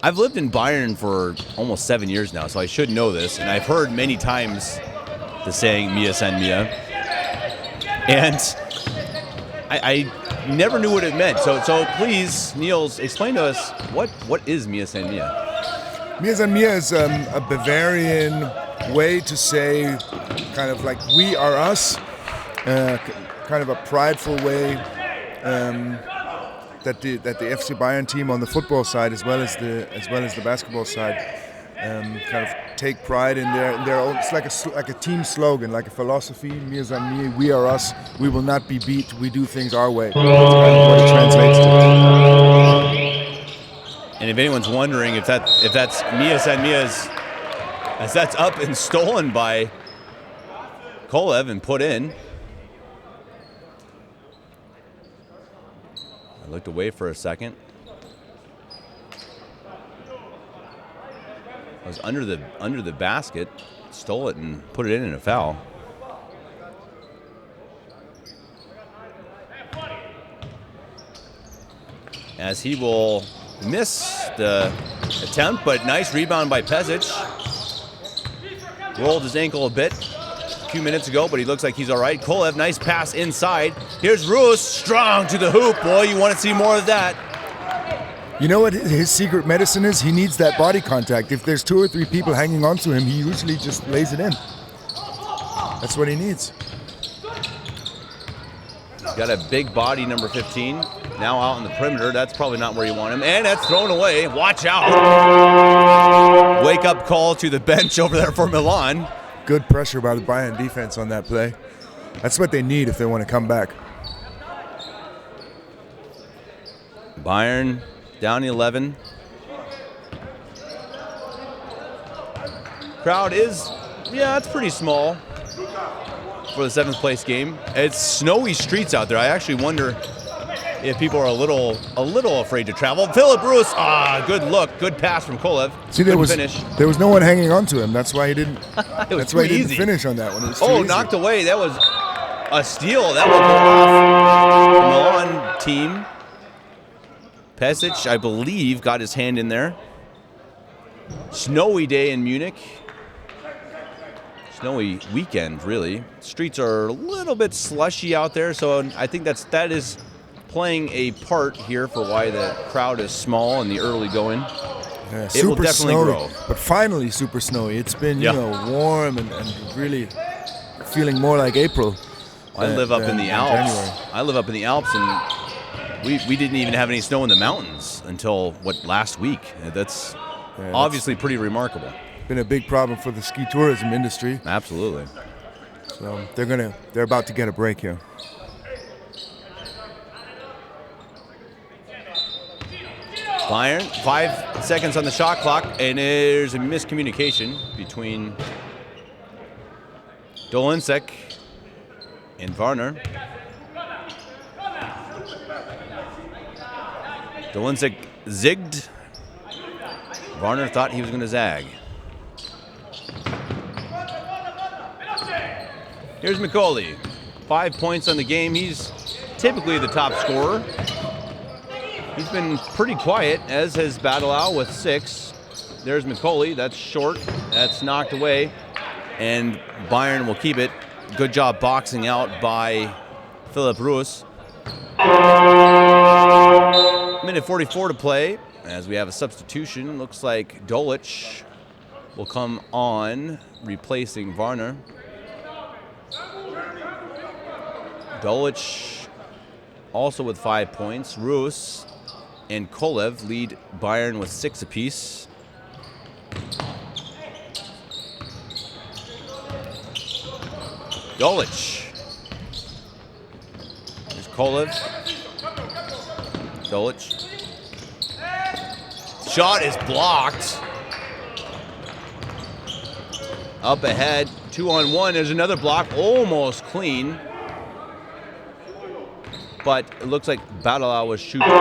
I've lived in Bayern for almost 7 years now, so I should know this. And I've heard many times the saying "Mia San Mia," and I never knew what it meant. So please, Niels, explain to us what is Mia San Mia? Mia San Mia is a Bavarian way to say kind of like we are us, kind of a prideful way that the FC Bayern team on the football side as well as the basketball side kind of take pride in their own. It's like a team slogan, like a philosophy. Mia San Mia, we are us. We will not be beat. We do things our way. That's kind of what it translates to. And if anyone's wondering if that's Mia San Mia's, as that's up and stolen by Kolev and put in. I looked away for a second. I was under the basket, stole it and put it in a foul. As he will miss the attempt, but nice rebound by Pezic. Rolled his ankle a bit a few minutes ago, but he looks like he's all right. Kolev, nice pass inside. Here's Roos, strong to the hoop. Boy, you want to see more of that. You know what his secret medicine is? He needs that body contact. If there's 2 or 3 people hanging on to him, he usually just lays it in. That's what he needs. He's got a big body, number 15. Now out on the perimeter. That's probably not where you want him. And that's thrown away. Watch out. Wake up call to the bench over there for Milan. Good pressure by the Bayern defense on that play. That's what they need if they want to come back. Bayern down 11. Crowd is, it's pretty small for the 7th place game. It's snowy streets out there. I actually wonder if people are a little afraid to travel. Philip Roos, good look, good pass from Kolev. See, there was no one hanging on to him. That's why he didn't. That's why he didn't finish on that one. It was too easy. Knocked away. That was a steal. That will go off. The Milan team. Pezic, I believe, got his hand in there. Snowy day in Munich. Snowy weekend, really. Streets are a little bit slushy out there, so I think that is playing a part here for why the crowd is small in the early going. Yeah, it will definitely snowy, grow. But finally super snowy. It's been warm and really feeling more like April. I live up in the Alps. January. I live up in the Alps, and we didn't even have any snow in the mountains until last week. That's obviously pretty remarkable. Been a big problem for the ski tourism industry. Absolutely. So they're about to get a break here. Bayern, 5 seconds on the shot clock, and there's a miscommunication between Dolinsek and Varner. Dolinsek zigged. Varner thought he was going to zag. Here's McCauley. 5 points on the game. He's typically the top scorer. He's been pretty quiet, as has Badelau with 6. There's McCauley. That's short. That's knocked away. And Bayern will keep it. Good job boxing out by Philip Roos. Minute 44 to play, as we have a substitution. Looks like Dolic will come on, replacing Varner. Dolic also with 5 points. Roos and Kolev lead Bayern with 6 apiece. Dolic. There's Kolev. Dolic. Shot is blocked. Up ahead, 2-on-1. There's another block, almost clean. But it looks like Badelau was shooting 2.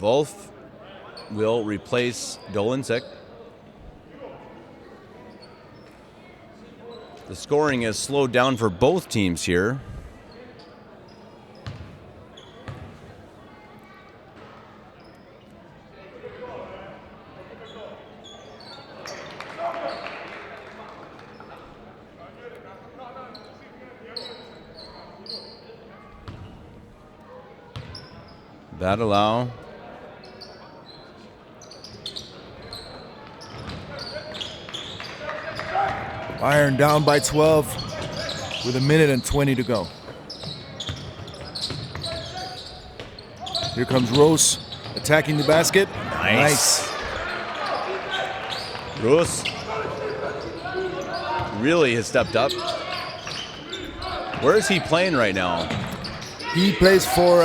Wolf will replace Dolinsek. The scoring has slowed down for both teams here. That allow. Bayern down by 12 with 1:20 to go. Here comes Rose attacking the basket. Nice. Rose really has stepped up. Where is he playing right now? He plays for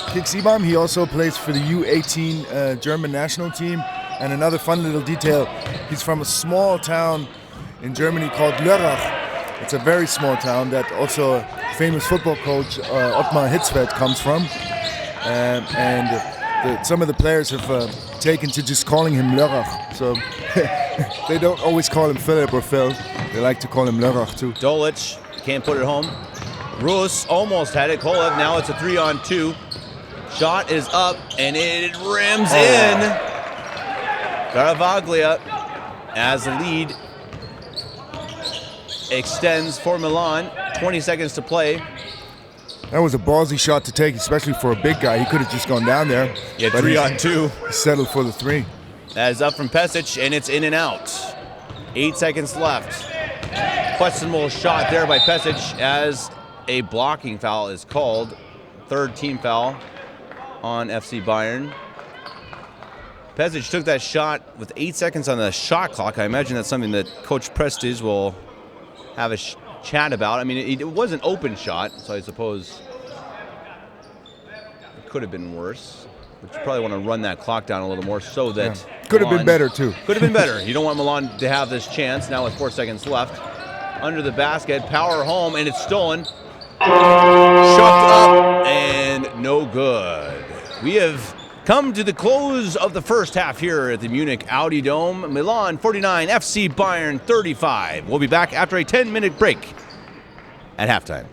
Kick. He also plays for the U18 German national team. And another fun little detail, he's from a small town in Germany called Lörrach. It's a very small town that also a famous football coach, Ottmar Hitzfeld, comes from. Some of the players have taken to just calling him Lörrach. So they don't always call him Philip or Phil. They like to call him Lörrach too. Dolic can't put it home. Rus almost had it. Kolev, now it's a 3-on-2. Shot is up, and it rims in. Garavaglia, as the lead extends for Milan. 20 seconds to play. That was a ballsy shot to take, especially for a big guy. He could have just gone down there. Yeah, 3-on-2. He settled for the 3. That is up from Pesic, and it's in and out. 8 seconds left. Questionable shot there by Pesic as a blocking foul is called. Third team foul on FC Bayern. Pesic took that shot with 8 seconds on the shot clock. I imagine that's something that Coach Prestes will have a chat about. I mean, it was an open shot, so I suppose it could have been worse. But you probably want to run that clock down a little more so that could have been better too. Could have been better. You don't want Milan to have this chance now with 4 seconds left. Under the basket, power home, and it's stolen. Shoved up and no good. We have come to the close of the first half here at the Munich Audi Dome. Milan 49, FC Bayern 35. We'll be back after a 10-minute break at halftime.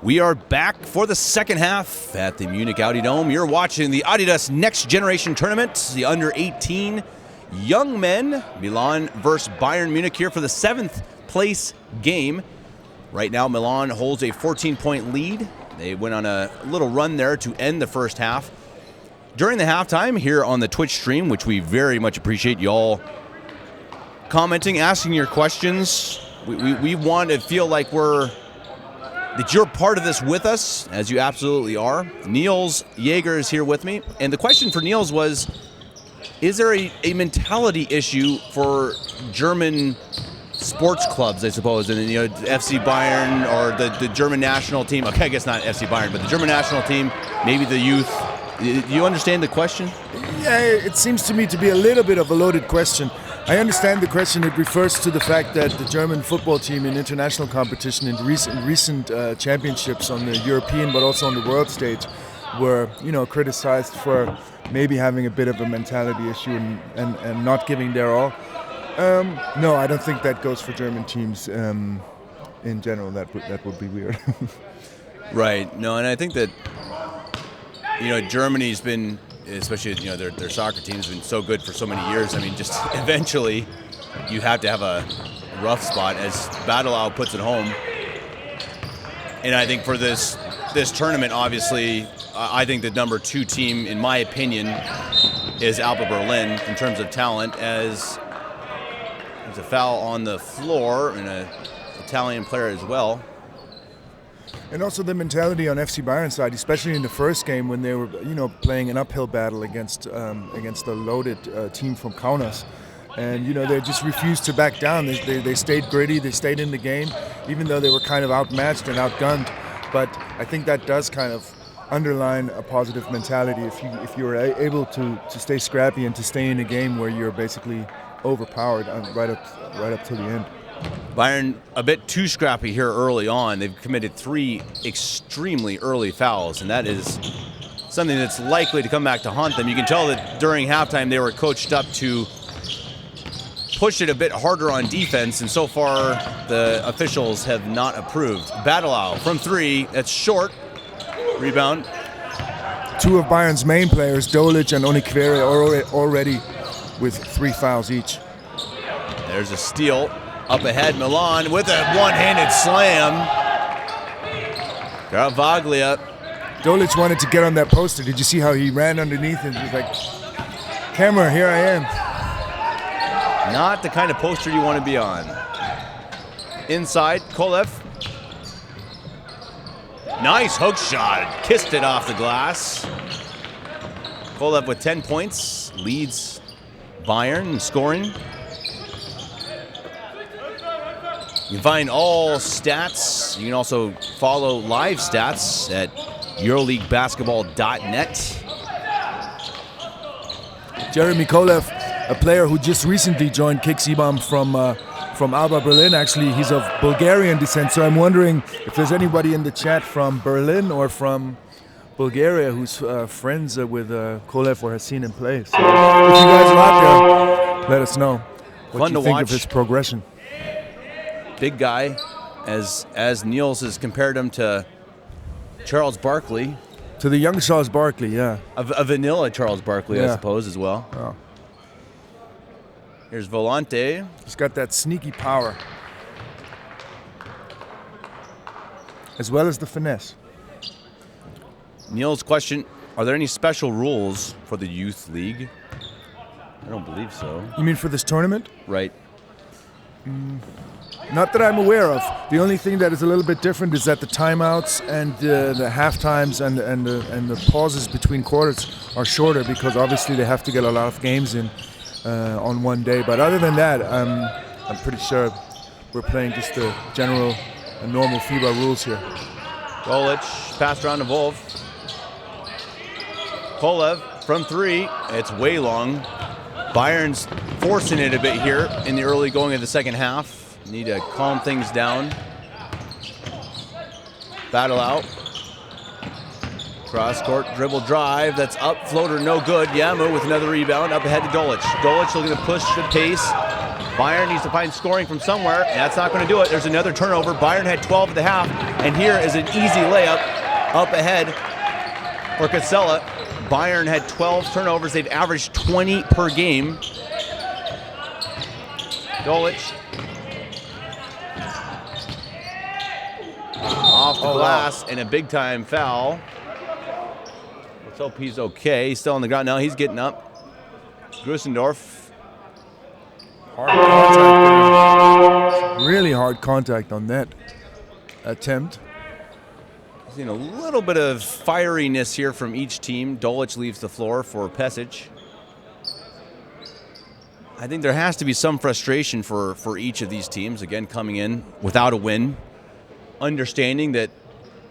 We are back for the second half at the Munich Audi Dome. You're watching the Adidas Next Generation Tournament, the under-18 young men, Milan versus Bayern Munich here for the 7th place game. Right now, Milan holds a 14-point lead. They went on a little run there to end the first half. During the halftime here on the Twitch stream, which we very much appreciate y'all commenting, asking your questions. We want to feel like that you're part of this with us, as you absolutely are. Niels Jaeger is here with me. And the question for Niels was, is there a mentality issue for German sports clubs, I suppose, and FC Bayern or the German national team? Okay, I guess not FC Bayern, but the German national team, maybe the youth. Do you understand the question? Yeah, it seems to me to be a little bit of a loaded question. I understand the question. It refers to the fact that the German football team in international competition in recent championships on the European but also on the world stage were, criticized for maybe having a bit of a mentality issue and not giving their all. No, I don't think that goes for German teams in general. That would be weird. Right. No, and I think that Germany's been, especially their soccer team's been so good for so many years. I mean, just eventually you have to have a rough spot, as Badelau puts it home. And I think for this tournament, obviously, I think the number 2 team, in my opinion, is Alba Berlin in terms of talent. As there's a foul on the floor and an Italian player as well. And also the mentality on FC Bayern's side, especially in the first game when they were, playing an uphill battle against a loaded team from Kaunas. And, they just refused to back down. They stayed gritty, they stayed in the game, even though they were kind of outmatched and outgunned. But I think that does kind of underline a positive mentality if you're able to stay scrappy and to stay in a game where you're basically overpowered right up to the end. Bayern a bit too scrappy here early on. They've committed 3 extremely early fouls, and that is something that's likely to come back to haunt them. You can tell that during halftime they were coached up to push it a bit harder on defense, and so far the officials have not approved. Badelau from 3, that's short. Rebound. 2 of Bayern's main players, Dolic and Onikwere, are already with 3 fouls each. There's a steal. Up ahead, Milan with a one-handed slam. Garavaglia. Dolic wanted to get on that poster. Did you see how he ran underneath and was like, camera, here I am. Not the kind of poster you want to be on. Inside, Kolev. Nice hook shot. Kissed it off the glass. Kolev with 10 points. Leads Bayern in scoring. You can find all stats. You can also follow live stats at EuroLeagueBasketball.net. Jeremy Kolev, a player who just recently joined Kick Sibam from Alba Berlin. Actually, he's of Bulgarian descent, so I'm wondering if there's anybody in the chat from Berlin or from Bulgaria who's friends with Kolev or has seen him play. So if you guys are out there, let us know what you think of his progression. Big guy, as Niels has compared him to Charles Barkley. To the young Charles Barkley, yeah. A vanilla Charles Barkley, yeah. I suppose, as well. Oh. Here's Volante. He's got that sneaky power. As well as the finesse. Niels' question, are there any special rules for the Youth League? I don't believe so. You mean for this tournament? Right. Not that I'm aware of. The only thing that is a little bit different is that the timeouts and the half times and the pauses between quarters are shorter because obviously they have to get a lot of games in on one day. But other than that, I'm pretty sure we're playing just the general and normal FIBA rules here. Dolic passed around to Wolf. Kolev from 3. It's way long. Bayern's forcing it a bit here in the early going of the second half. Need to calm things down. Battle out. Cross court dribble drive. That's up. Floater no good. Yamu with another rebound. Up ahead to Dolic. Dolic looking to push the pace. Bayern needs to find scoring from somewhere, and that's not going to do it. There's another turnover. Bayern had 12 at the half, and here is an easy layup up ahead for Casella. Bayern had 12 turnovers. They've averaged 20 per game. Dolic off the glass, and a big-time foul. Let's hope he's okay. He's still on the ground now. He's getting up. Grusendorf. Hard contact. Really hard contact on that attempt. Seen a little bit of fieriness here from each team. Dolic leaves the floor for Pesic. I think there has to be some frustration for each of these teams, again, coming in without a win. Understanding that,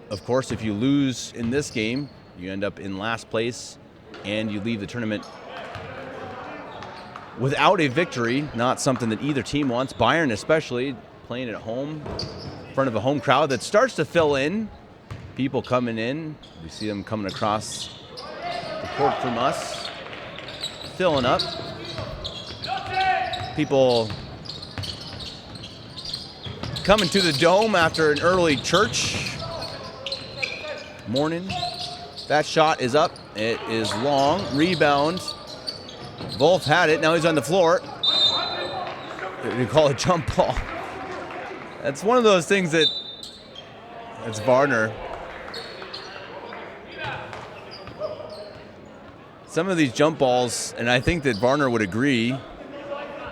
of course, if you lose in this game, you end up in last place and you leave the tournament without a victory. Not something that either team wants. Bayern especially, playing at home in front of a home crowd that starts to fill in. People coming in. We see them coming across the court from us, filling up. People coming to the Dome after an early church morning. That shot is up. It is long. Rebound. Wolf had it. Now he's on the floor. You call it jump ball. That's one of those things that's Varner. Some of these jump balls, and I think that Varner would agree,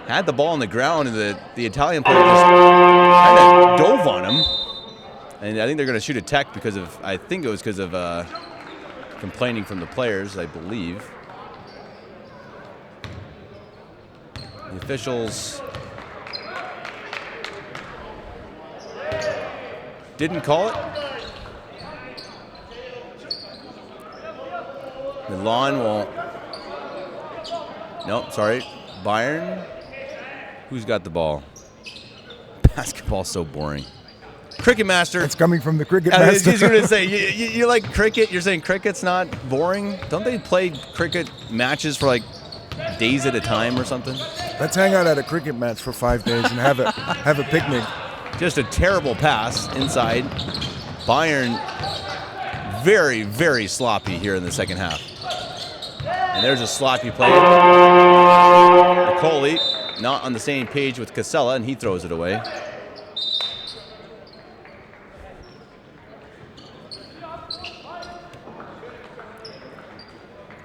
had the ball on the ground, and the Italian player just kind of dove on him. And I think they're going to shoot a tech because of, I think it was because of complaining from the players, I believe. The officials didn't call it. Milan will, nope, sorry, Bayern. Who's got the ball? Basketball's so boring. Cricket Master. It's coming from the Cricket Master. I was going to say, you like cricket? You're saying cricket's not boring? Don't they play cricket matches for like days at a time or something? Let's hang out at a cricket match for 5 days and have a picnic. Just a terrible pass inside. Bayern very, very sloppy here in the second half. And there's a sloppy play. Nicoli not on the same page with Casella, and he throws it away.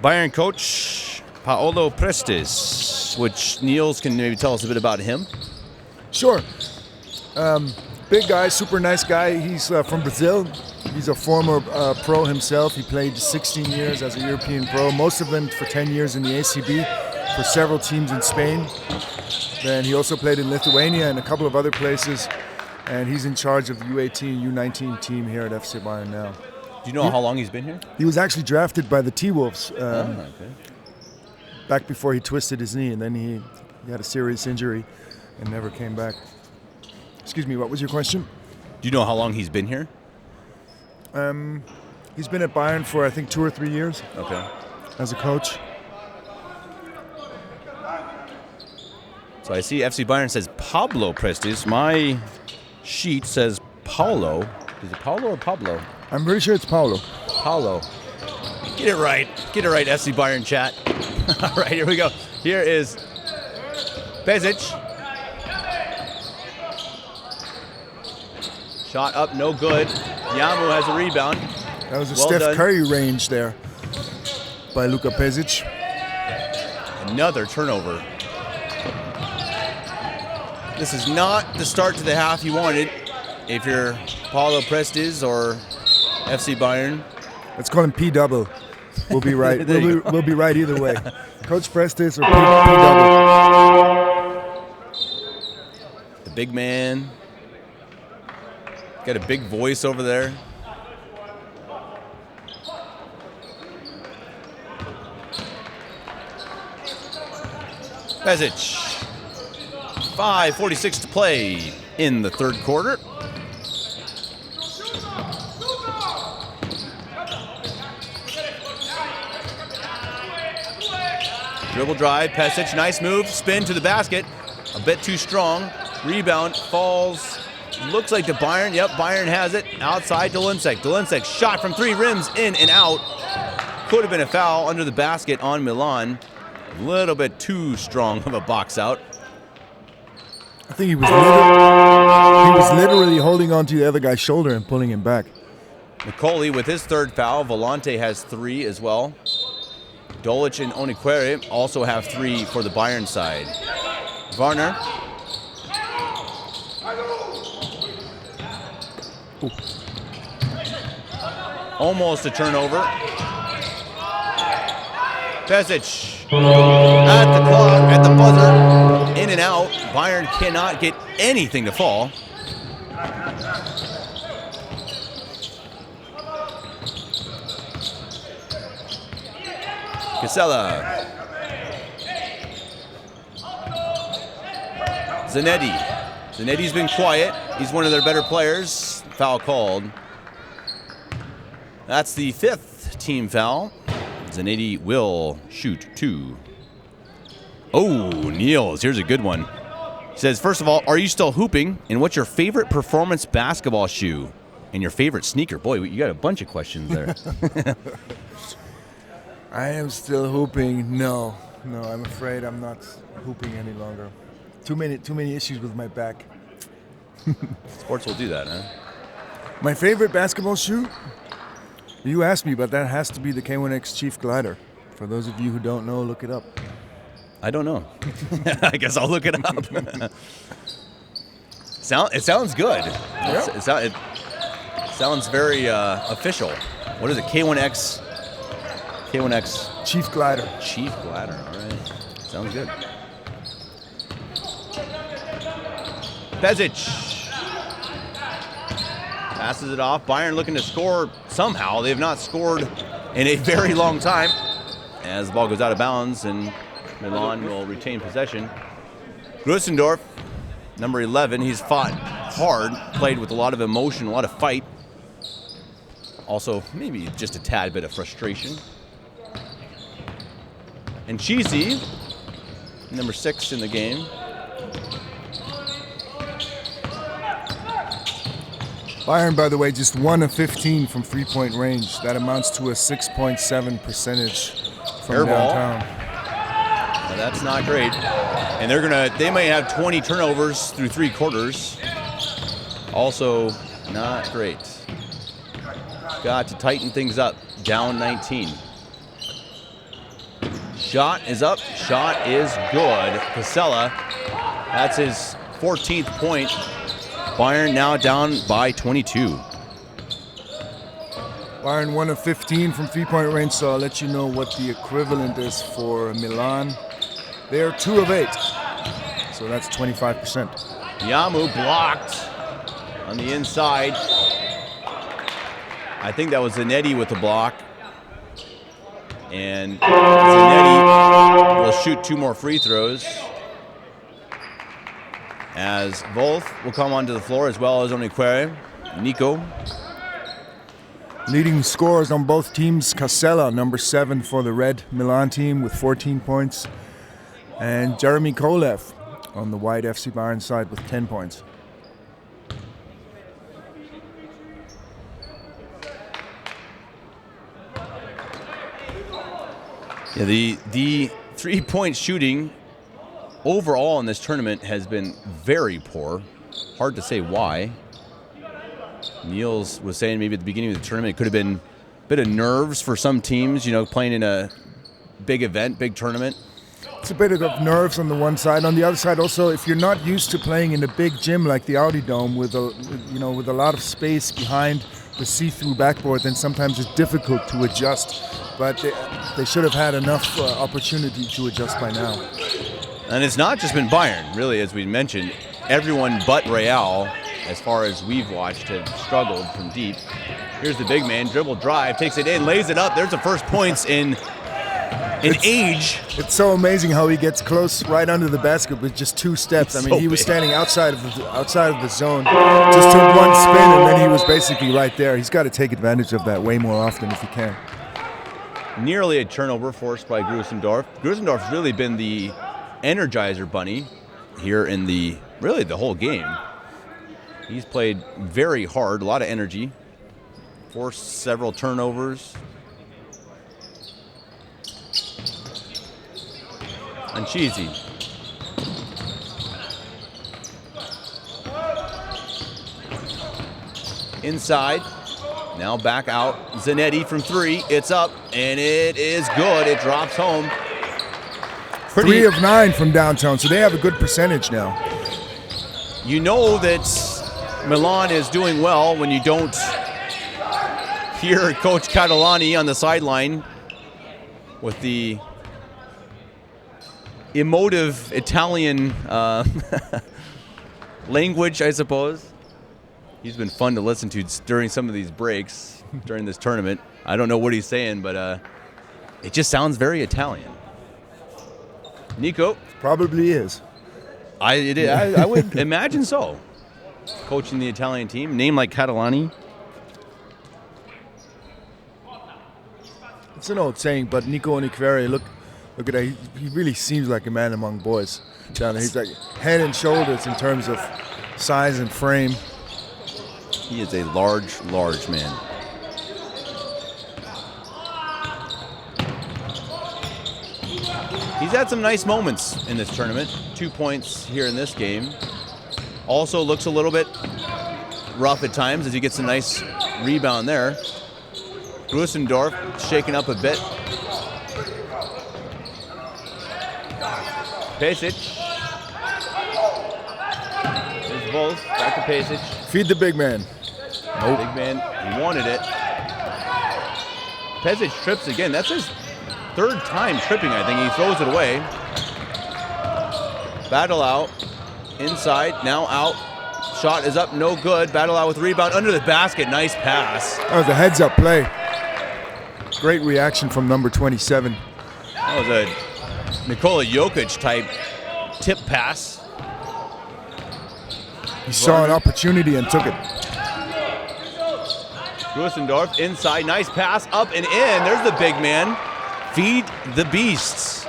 Bayern coach Paolo Prestes, which Niels can maybe tell us a bit about him. Sure. Big guy, super nice guy. He's from Brazil. He's a former pro himself. He played 16 years as a European pro, most of them for 10 years in the ACB for several teams in Spain. Then he also played in Lithuania and a couple of other places. And he's in charge of the U18, U19 team here at FC Bayern now. Do you know how long he's been here? He was actually drafted by the T-Wolves back before he twisted his knee, and then he had a serious injury and never came back. Excuse me, what was your question? Do you know how long he's been here? He's been at Bayern for, I think, 2 or 3 years. Okay. As a coach. So I see FC Bayern says Pablo Prestes. My sheet says Paulo. Is it Paulo or Pablo? I'm pretty sure it's Paulo. Paulo. Get it right. Get it right, FC Bayern chat. All right, here we go. Here is Pesic. Shot up, no good. Yamu has a rebound. That was a Well Steph done. Curry range there by Luka Pesic. Another turnover. This is not the start to the half you wanted if you're Paulo Prestes or FC Bayern. Let's call him P-double. We'll be right. we'll be right either way. Coach Prestes or P-double. The big man. Got a big voice over there. Pesic. 5:46 to play in the third quarter. Dribble drive, Pesic, nice move, spin to the basket. A bit too strong. Rebound falls. Looks like the Bayern. Yep, Bayern has it. Outside to Linsek. Linsek shot from 3 rims, in and out. Could have been a foul under the basket on Milan. A little bit too strong of a box out. I think he was literally holding on to the other guy's shoulder and pulling him back. Nicoli with his 3rd foul. Volante has 3 as well. Dolic and Oniquere also have 3 for the Bayern side. Varner. Ooh. Almost a turnover. Pesic at the clock, at the buzzer, in and out. Bayern cannot get anything to fall. Casella. Zanetti. Zanetti's been quiet. He's one of their better players. Foul called. That's the 5th team foul. Zanetti will shoot 2. Oh, Niels, here's a good one. He says, first of all, are you still hooping? And what's your favorite performance basketball shoe? And your favorite sneaker? Boy, you got a bunch of questions there. I am still hooping. No, I'm afraid I'm not hooping any longer. Too many issues with my back. Sports will do that, huh? My favorite basketball shoe? You asked me, but that has to be the K1X Chief Glider. For those of you who don't know, look it up. I don't know. I guess I'll look it up. It sounds good. Yep. It sounds very official. What is it? K1X Chief Glider. Chief Glider. All right. Sounds good. Pesic passes it off. Bayern looking to score somehow. They have not scored in a very long time. As the ball goes out of bounds and Milan will retain possession. Grusendorf, number 11, he's fought hard, played with a lot of emotion, a lot of fight. Also, maybe just a tad bit of frustration. And Cheesy, number 6 in the game. Bayern, by the way, just 1 of 15 from 3-point range. That amounts to a 6.7 percentage from Air ball. downtown. Now that's not great. And they might have 20 turnovers through 3 quarters. Also not great. Got to tighten things up. Down 19. Shot is up. Shot is good. Casella, that's his 14th point. Bayern now down by 22. Bayern 1 of 15 from 3-point range, so I'll let you know what the equivalent is for Milan. They're 2 of 8, so that's 25%. Yamu blocked on the inside. I think that was Zanetti with the block. And Zanetti will shoot 2 more free throws. As both will come onto the floor, as well as Oniquere. Nico. Leading scorers on both teams, Casella, number 7 for the red Milan team with 14 points. And Jeremy Kolev on the white FC Bayern side with 10 points. Yeah, the 3-point shooting overall in this tournament has been very poor. Hard to say why. Niels was saying maybe at the beginning of the tournament it could have been a bit of nerves for some teams, playing in a big event, big tournament. It's a bit of nerves on the one side. On the other side, also, if you're not used to playing in a big gym like the Audi Dome with a lot of space behind the see-through backboard, then sometimes it's difficult to adjust. But they should have had enough opportunity to adjust by now. And it's not just been Bayern, really, as we mentioned. Everyone but Real, as far as we've watched, have struggled from deep. Here's the big man, dribble drive, takes it in, lays it up. There's the first points in age. It's so amazing how he gets close right under the basket with just 2 steps. I mean, he was standing outside of the zone, just took 1 spin, and then he was basically right there. He's got to take advantage of that way more often if he can. Nearly a turnover forced by Grusendorf. Grusendorf's really been the Energizer Bunny. here in the whole game. He's played very hard, a lot of energy, forced several turnovers. Anchizi. Inside. Now back out. Zanetti from 3. It's up, and it is good. It drops home. 3 of 9 from downtown, so they have a good percentage now. You know that Milan is doing well when you don't hear Coach Catalani on the sideline with the emotive Italian language, I suppose. He's been fun to listen to during some of these breaks during this tournament. I don't know what he's saying, but it just sounds very Italian. Nico? Probably is. I would imagine so. Coaching the Italian team, name like Catalani. It's an old saying, but Nico Oniquere, look at that. He really seems like a man among boys down there. He's like head and shoulders in terms of size and frame. He is a large, large man. He's had some nice moments in this tournament. 2 points here in this game. Also looks a little bit rough at times as he gets a nice rebound there. Grusendorf shaken up a bit. Pesic. There's both. Back to Pesic. Feed the big man. Nope. Big man wanted it. Pesic trips again. That's his 3rd time tripping, I think. He throws it away. Battle out. Inside. Now out. Shot is up. No good. Battle out with rebound under the basket. Nice pass. That was a heads-up play. Great reaction from number 27. That was a Nikola Jokic type tip pass. He saw an opportunity and took it. Grusendorf inside, nice pass, up and in. There's the big man. Feed the beasts.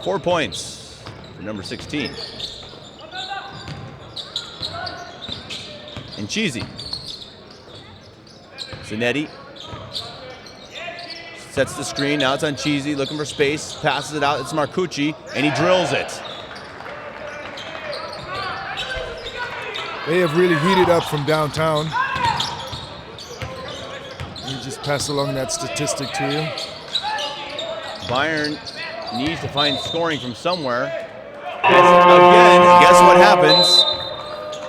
4 points for number 16. And Cheesy. Zanetti. Sets the screen, now it's on Cheesy, looking for space, passes it out, it's Marcucci, and he drills it. They have really heated up from downtown. Let me just pass along that statistic to you. Bayern needs to find scoring from somewhere. Again, guess what happens?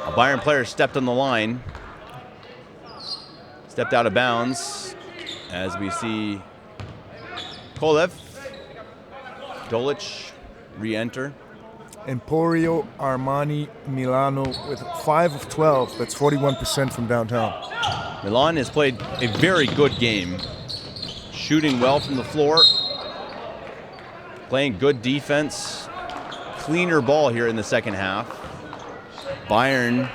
A Bayern player stepped on the line. Stepped out of bounds as we see Kolev, Dolic re-enter. Emporio, Armani, Milano with 5 of 12. That's 41% from downtown. Milan has played a very good game. Shooting well from the floor. Playing good defense. Cleaner ball here in the second half. Bayern,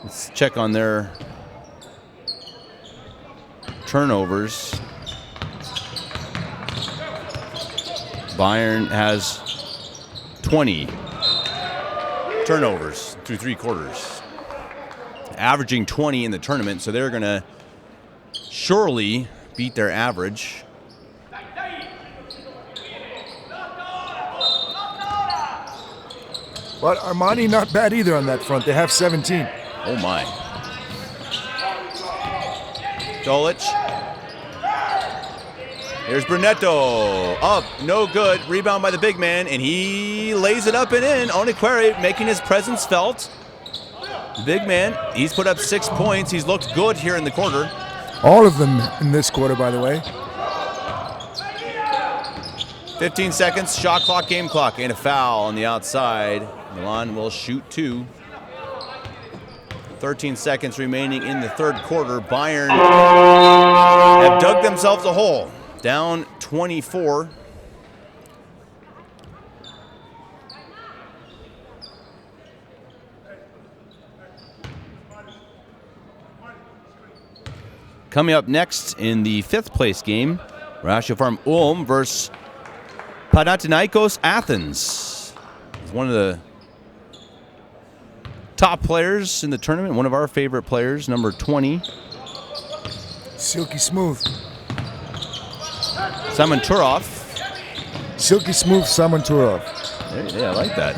let's check on their turnovers. Bayern has 20 turnovers through 3 quarters, averaging 20 in the tournament, so they're going to surely beat their average. But Armani not bad either on that front. They have 17. Oh my. Dolic. Here's Brunetto. Up, no good. Rebound by the big man, and he lays it up and in. Oniquere making his presence felt. The big man, he's put up 6 points. He's looked good here in the quarter. All of them in this quarter, by the way. 15 seconds, shot clock, game clock, and a foul on the outside. Milan will shoot 2. 13 seconds remaining in the third quarter. Bayern have dug themselves a hole. Down 24. Coming up next in the 5th place game, Rasha Farm Ulm versus Panathinaikos Athens is one of the top players in the tournament, one of our favorite players, number 20. Silky smooth. Simon Turov. Silky smooth Simon Turov. Yeah, I like that.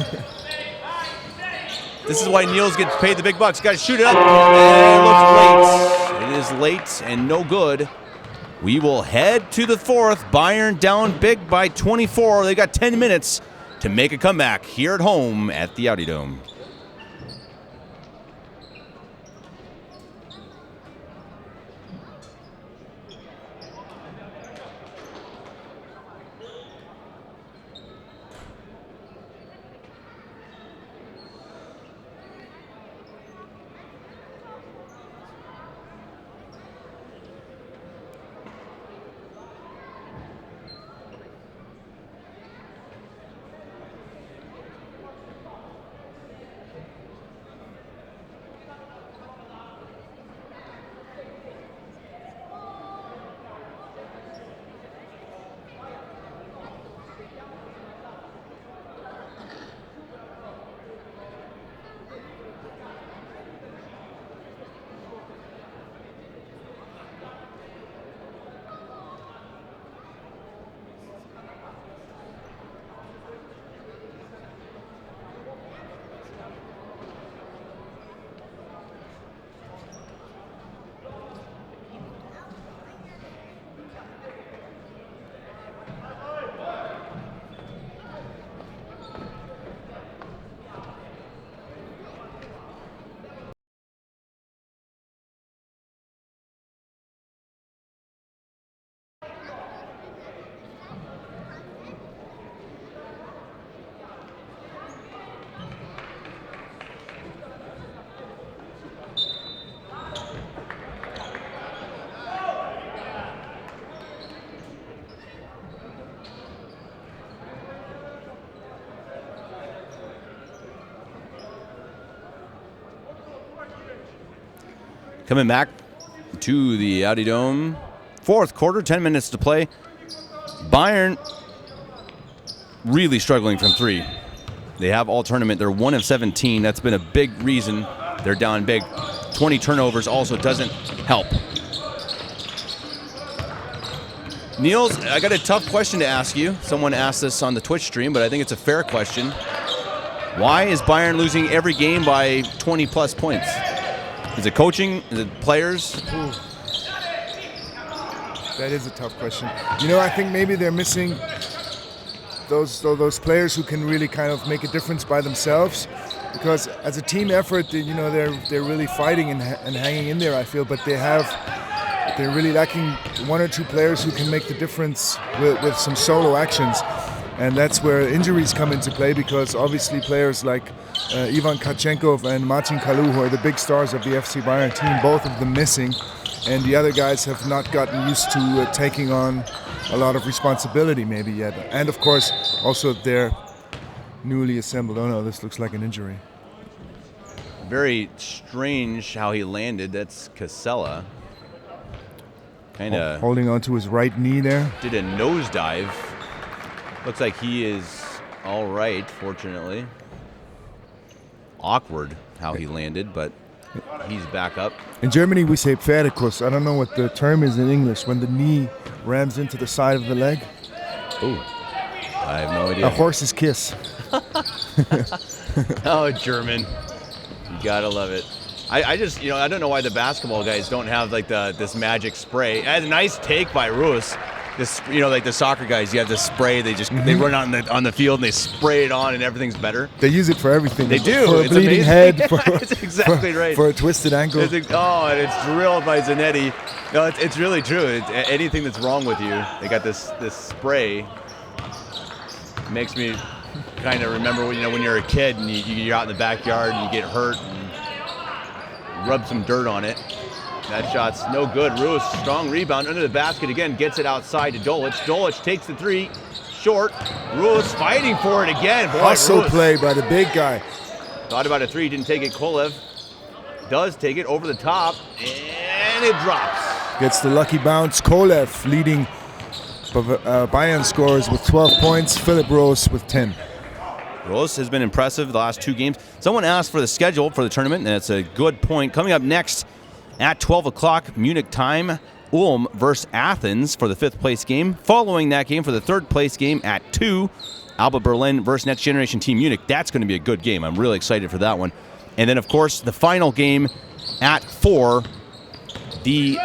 This is why Niels gets paid the big bucks. Got to shoot it up. And it looks late. It is late and no good. We will head to the fourth. Bayern down big by 24. They got 10 minutes to make a comeback here at home at the Audi Dome. Coming back to the Audi Dome. Fourth quarter, 10 minutes to play. Bayern really struggling from three. They have all tournament. They're 1 of 17. That's been a big reason they're down big. 20 turnovers also doesn't help. Niels, I got a tough question to ask you. Someone asked this on the Twitch stream, but I think it's a fair question. Why is Bayern losing every game by 20-plus points? Is it coaching? Is it players? Ooh. That is a tough question. You know, I think maybe they're missing those players who can really kind of make a difference by themselves. Because as a team effort, you know, they're really fighting and hanging in there, I feel. But they're really lacking one or two players who can make the difference with some solo actions. And that's where injuries come into play, because obviously players like Ivan Kachenko and Martin Kalou, who are the big stars of the FC Bayern team, both of them missing, and the other guys have not gotten used to taking on a lot of responsibility maybe yet. And of course, also they're newly assembled. Oh no, this looks like an injury. Very strange how he landed. That's Casella. Kind of holding on to his right knee there. Did a nosedive. Looks like he is all right, fortunately. Awkward how he landed, but he's back up. In Germany, we say Pferdekuss. I don't know what the term is in English, when the knee rams into the side of the leg. Oh, I have no idea. A horse's kiss. Oh, German. You gotta love it. I just, you know, I don't know why the basketball guys don't have like this magic spray. A nice take by Roos. This, you know, like the soccer guys, you have this spray. They just they run out on the field and they spray it on, and everything's better. They use it for everything. They do. For a bleeding head. For, it's exactly right. For a twisted ankle. And it's drilled by Zanetti. No, it's really true. Anything that's wrong with you, they got this spray. Makes me kind of remember when you're a kid and you're out in the backyard and you get hurt and rub some dirt on it. That shot's no good. Ruiz, strong rebound under the basket again, gets it outside to Dolic. Dolic takes the three, short. Ruiz fighting for it again. Boy, Hustle Ruiz play by the big guy. thought about a three, didn't take it. Kolev does take it over the top, and it drops. Gets the lucky bounce. Kolev leading Bayern scores with 12 points, Philipp Rose with 10. Rose has been impressive the last 2 games. Someone asked for the schedule for the tournament, and it's a good point. Coming up next at 12 o'clock Munich time, Ulm versus Athens for the 5th place game. Following that game for the 3rd place game at 2, Alba Berlin versus Next Generation Team Munich. That's going to be a good game. I'm really excited for that one. And then, of course, the final game at 4, the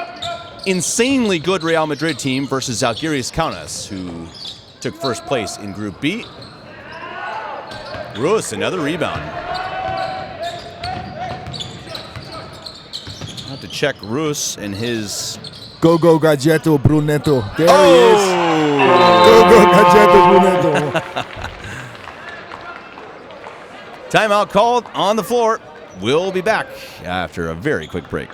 insanely good Real Madrid team versus Zalgiris Kaunas, who took 1st place in Group B. Rus, another rebound. I'll have to check Rus and his... Go Gadgetto Brunetto. There he is. Go Gadgetto Brunetto. Timeout called on the floor. We'll be back after a very quick break.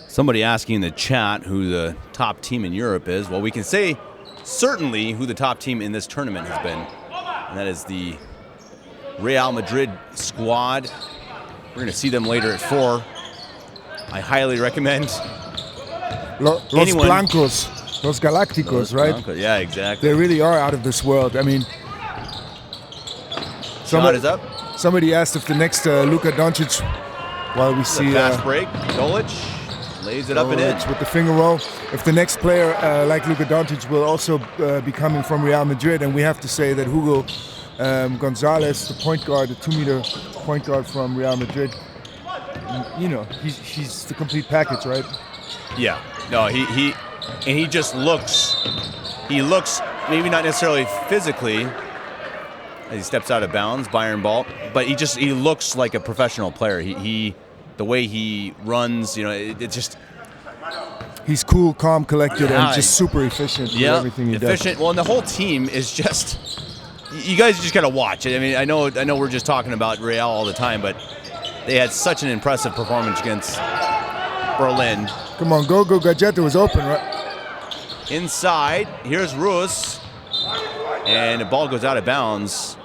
Somebody asking in the chat who the top team in Europe is. Well, we can say certainly who the top team in this tournament has been, and that is the Real Madrid squad. We're going to see them later at 4. I highly recommend Los Blancos, Los Galácticos, right? Blancos. Yeah, exactly. They really are out of this world. I mean, Shot is up. Somebody asked if the next Luka Doncic, while we see fast break, Dolic lays it up and in with the finger roll. If the next player like Luka Doncic will also be coming from Real Madrid, and we have to say that Hugo Gonzalez, the point guard, the 2-meter point guard from Real Madrid, you know, he's the complete package, right? Yeah. No, he just looks. He looks maybe not necessarily physically as he steps out of bounds, Bayern ball, but he looks like a professional player. The way he runs, you know, it just. He's cool, calm, collected, and just super efficient with everything he does. Efficient. Well, and the whole team is just. You guys just gotta watch it. I mean, I know we're just talking about Real all the time, but they had such an impressive performance against Berlin. Come on, Go Gadgetto was open, right? Inside, here's Rus, and the ball goes out of bounds.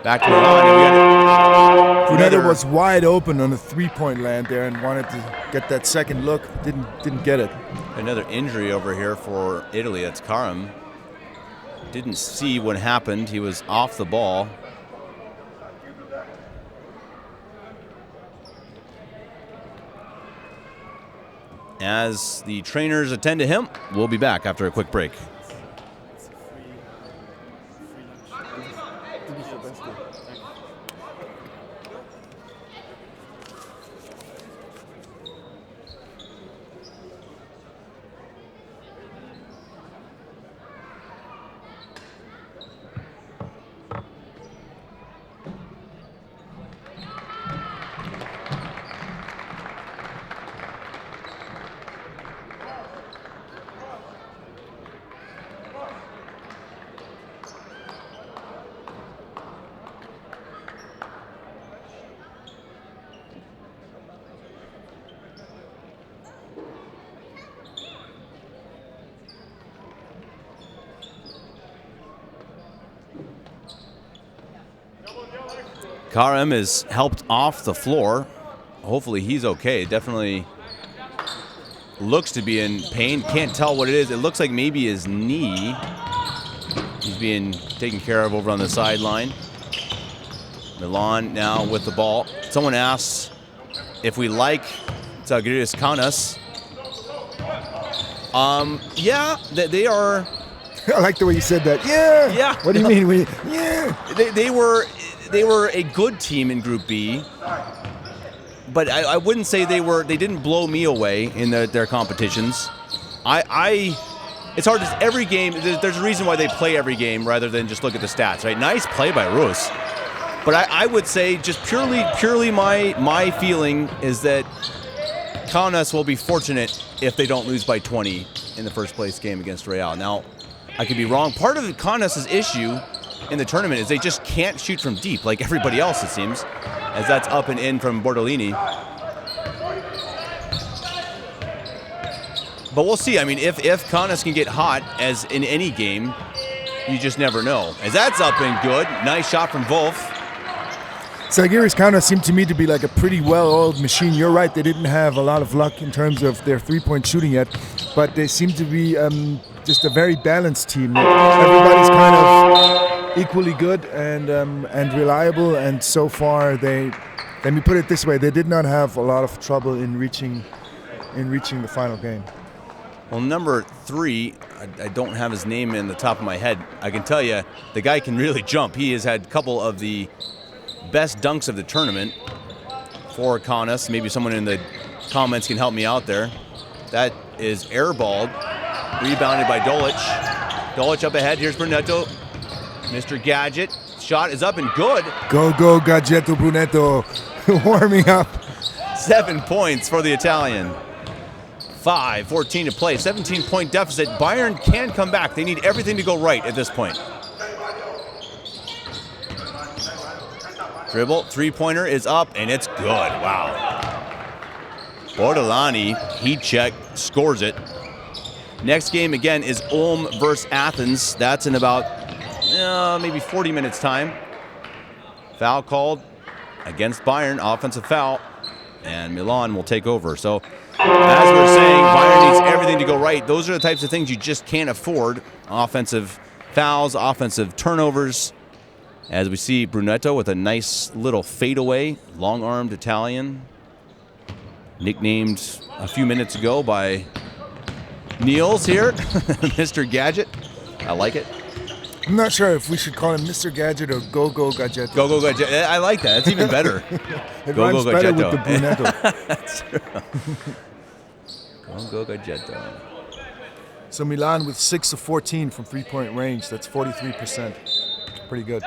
Back to Milan. Brunetto was wide open on the 3-point land there and wanted to get that second look. Didn't get it. Another injury over here for Italy. That's Karim. Didn't see what happened. He was off the ball. As the trainers attend to him, we'll be back after a quick break. Karim is helped off the floor. Hopefully he's okay. Definitely looks to be in pain. Can't tell what it is. It looks like maybe his knee. He's being taken care of over on the sideline. Milan now with the ball. Someone asks if we like Zalgiris Kaunas. Yeah, they are. I like the way you said that. Yeah. Yeah. What do you mean? Yeah. They were a good team in Group B, but I wouldn't say they didn't blow me away in their competitions. It's hard to every game. There's a reason why they play every game rather than just look at the stats, right? Nice play by Rus, but I would say just purely my feeling is that Kaunas will be fortunate if they don't lose by 20 in the first place game against Real. Now, I could be wrong. Part of Kaunas' issue in the tournament is they just can't shoot from deep like everybody else, it seems, as that's up and in from Bordolini. But we'll see. I mean, if Kaunas can get hot, as in any game, you just never know. As that's up and good. Nice shot from Wolf. Zalgiris Kaunas seemed to me to be like a pretty well-oiled machine. You're right, they didn't have a lot of luck in terms of their three-point shooting yet, but they seem to be just a very balanced team. Everybody's kind of equally good and reliable, and so far let me put it this way, they did not have a lot of trouble in reaching the final game. Well, number 3, I don't have his name in the top of my head. I can tell you, the guy can really jump. He has had a couple of the best dunks of the tournament for Kaunas. Maybe someone in the comments can help me out there. That is airballed, rebounded by Dolic. Dolic up ahead. Here's Brunetto. Mr. Gadget. Shot is up and good. Go, Gadgetto Brunetto. Warming up. 7 points for the Italian. 5:14 to play. 17-point deficit. Bayern can come back. They need everything to go right at this point. Dribble, three-pointer is up, and it's good. Wow. Bordolani, heat check, scores it. Next game, again, is Ulm versus Athens. That's in about maybe 40 minutes' time. Foul called against Bayern, offensive foul, and Milan will take over. So, as we're saying, Bayern needs everything to go right. Those are the types of things you just can't afford. Offensive fouls, offensive turnovers. As we see Brunetto with a nice little fadeaway, long-armed Italian, nicknamed a few minutes ago by Niels here, Mr. Gadget. I like it. I'm not sure if we should call him Mr. Gadget or Go Gadget. Go Gadget. I like that. That's even better. It rhymes better with the Brunetto. That's true. Go Gadgetto. So Milan with 6 of 14 from three-point range. That's 43%. Pretty good.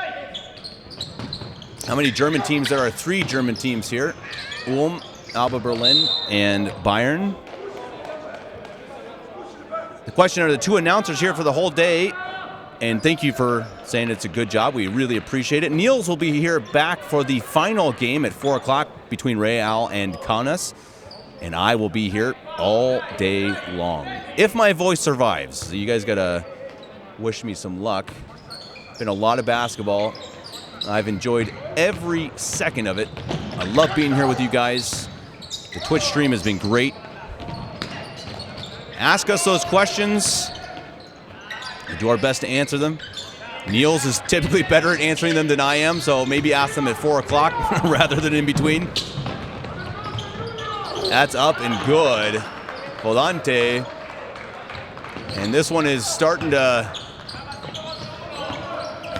How many German teams? There are 3 German teams here. Ulm, Alba Berlin, and Bayern. The question are the 2 announcers here for the whole day. And thank you for saying it's a good job. We really appreciate it. Niels will be here back for the final game at 4 o'clock between Real and Kaunas. And I will be here all day long, if my voice survives. So you guys got to wish me some luck. Been a lot of basketball. I've enjoyed every second of it. I love being here with you guys. The Twitch stream has been great. Ask us those questions. We do our best to answer them. Niels is typically better at answering them than I am, so maybe ask them at 4 o'clock rather than in between. That's up and good. Volante. And this one is starting to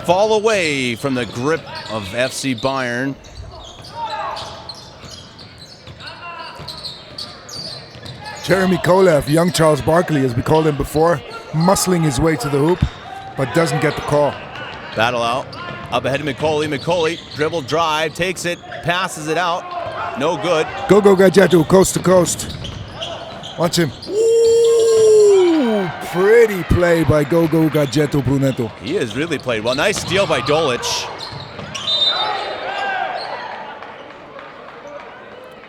fall away from the grip of FC Bayern. Jeremy Kolev, young Charles Barkley, as we called him before, muscling his way to the hoop, but doesn't get the call. Battle out. Up ahead of McCauley. McCauley, dribble, drive, takes it, passes it out. No good. Go Gadgetto, coast to coast. Watch him. Ooh, pretty play by Go Gadgetto Brunetto. He has really played well. Nice steal by Dolic.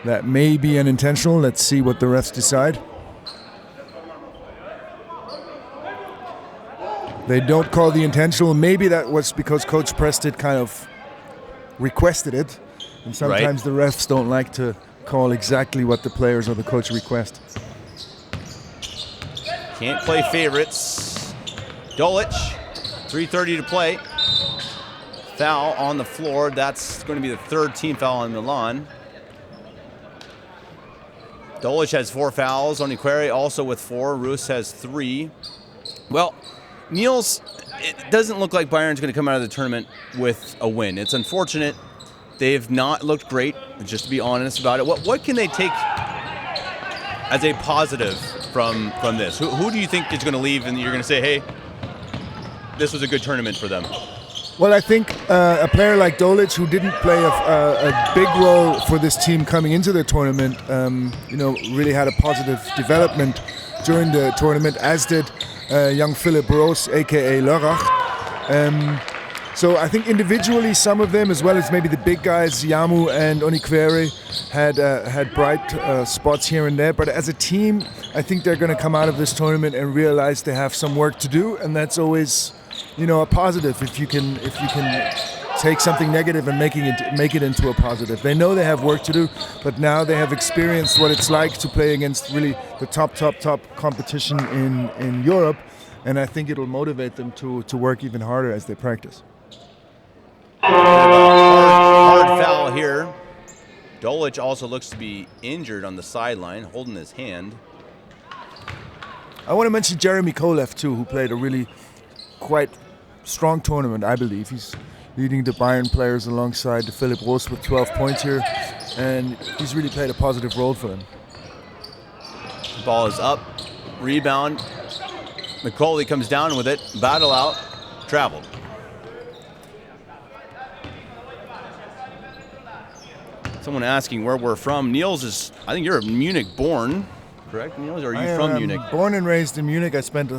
That may be an intentional. Let's see what the refs decide. They don't call the intentional. Maybe that was because Coach Prested kind of requested it. And sometimes the refs don't like to call exactly what the players or the coach request. Can't play favorites. Dolic, 3:30 to play. Foul on the floor. That's going to be the 3rd team foul on Milan. Dolic has 4 fouls. Oniquere also with 4. Roos has 3. Well, Niels, it doesn't look like Bayern's going to come out of the tournament with a win. It's unfortunate. They've not looked great, just to be honest about it. What can they take as a positive from this? Who do you think is going to leave and you're going to say, hey, this was a good tournament for them? Well, I think a player like Dolic, who didn't play a big role for this team coming into the tournament, really had a positive development during the tournament, as did young Philip Roos, a.k.a. Lörrach. So I think individually, some of them, as well as maybe the big guys, Yamu and Oniquere, had bright spots here and there. But as a team, I think they're going to come out of this tournament and realize they have some work to do, and that's always, a positive if you can take something negative and make it into a positive. They know they have work to do, but now they have experienced what it's like to play against really the top competition in Europe, and I think it'll motivate them to work even harder as they practice. Hard foul here. Dolic also looks to be injured on the sideline, holding his hand. I want to mention Jeremy Kolev too, who played a really quite strong tournament, I believe. He's leading the Bayern players alongside the Philip Roos with 12 points here, and he's really played a positive role for them. The ball is up, rebound. McCauley comes down with it, battle out, traveled. Someone asking where we're from. Niels is, I think you're Munich born, correct, Niels? Or are you from Munich? Born and raised in Munich. I spent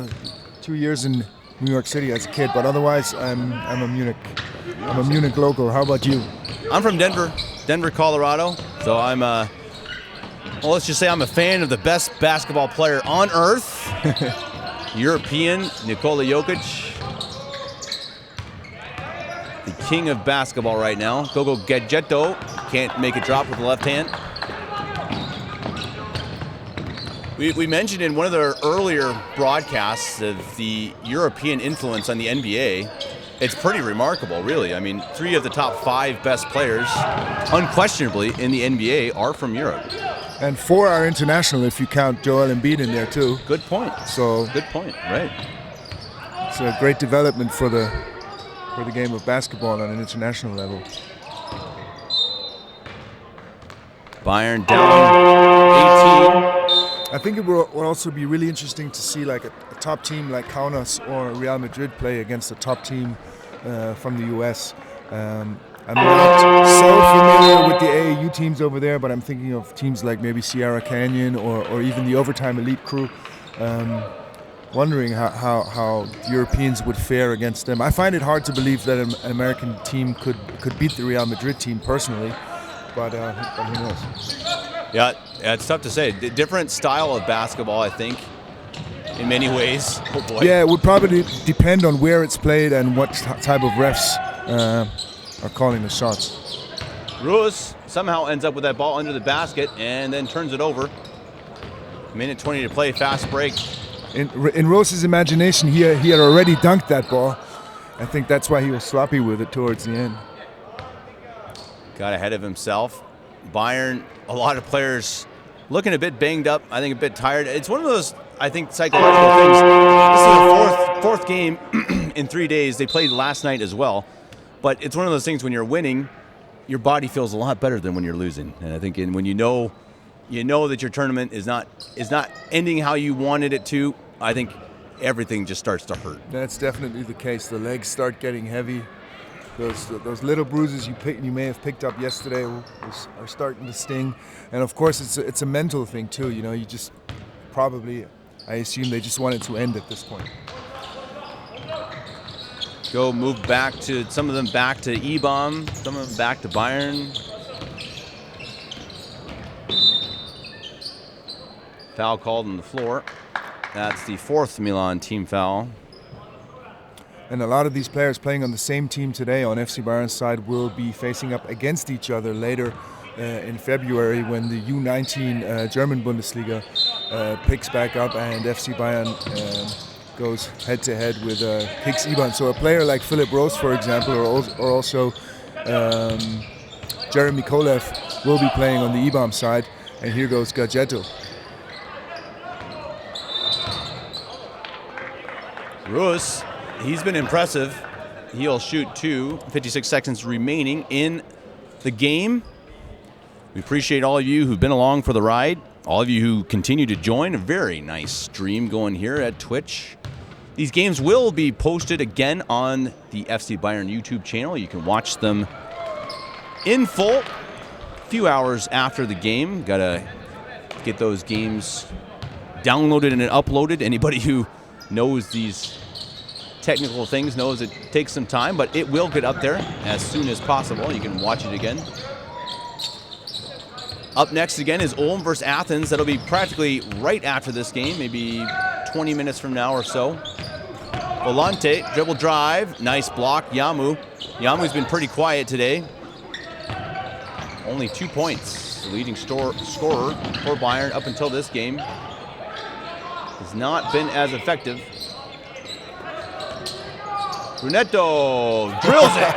2 years in New York City as a kid, but otherwise I'm a Munich local. How about you? I'm from Denver, Colorado. So I'm let's just say I'm a fan of the best basketball player on earth, European Nikola Jokic, the king of basketball right now. Gogo Gadgetto can't make a drop with the left hand. We mentioned in one of the earlier broadcasts of the European influence on the NBA. It's pretty remarkable, really. I mean, 3 of the top 5 best players, unquestionably, in the NBA are from Europe. And 4 are international if you count Joel Embiid in there too. Good point. So good point, right. It's a great development for the game of basketball on an international level. Bayern down 18. I think it will also be really interesting to see like a top team like Kaunas or Real Madrid play against a top team from the US. I'm not so familiar with the AAU teams over there, but I'm thinking of teams like maybe Sierra Canyon or even the Overtime Elite crew. Wondering how Europeans would fare against them. I find it hard to believe that an American team could beat the Real Madrid team personally, but who knows? Yeah, it's tough to say. Different style of basketball, I think, in many ways. Oh boy. Yeah, it would probably depend on where it's played and what type of refs are calling the shots. Roos somehow ends up with that ball under the basket and then turns it over. Minute 20 to play, fast break. In Roos's imagination, he had already dunked that ball. I think that's why he was sloppy with it towards the end. Got ahead of himself. Bayern, a lot of players looking a bit banged up, I think a bit tired. It's one of those, I think, psychological things. This is the fourth game in 3 days. They played last night as well. But it's one of those things when you're winning, your body feels a lot better than when you're losing. And I think when you know that your tournament is not ending how you wanted it to, I think everything just starts to hurt. That's definitely the case. The legs start getting heavy. Those little bruises you may have picked up yesterday are starting to sting, and of course it's a mental thing too. You just probably, I assume they just want it to end at this point. Move back to some of them back to EBOM, some of them back to Bayern. Foul called on the floor. That's the 4th Milan team foul. And a lot of these players playing on the same team today on FC Bayern's side will be facing up against each other later in February when the U19 German Bundesliga picks back up and FC Bayern goes head-to-head with Hicks Iban. So a player like Philip Roos, for example, or also Jeremy Kolev will be playing on the EBOM side. And here goes Gadgetto. Ruiz, he's been impressive. He'll shoot 2. 56 seconds remaining in the game. We appreciate all of you who've been along for the ride. All of you who continue to join. A very nice stream going here at Twitch. These games will be posted again on the FC Bayern YouTube channel. You can watch them in full a few hours after the game. Gotta get those games downloaded and uploaded. Anybody who knows these technical things knows it takes some time, but it will get up there as soon as possible. You can watch it again. Up next again is Ulm versus Athens. That'll be practically right after this game, maybe 20 minutes from now or so. Volante, dribble drive, nice block, Yamu. Yamu's been pretty quiet today. Only 2 points. The leading scorer for Bayern up until this game. Has not been as effective. Brunetto drills it.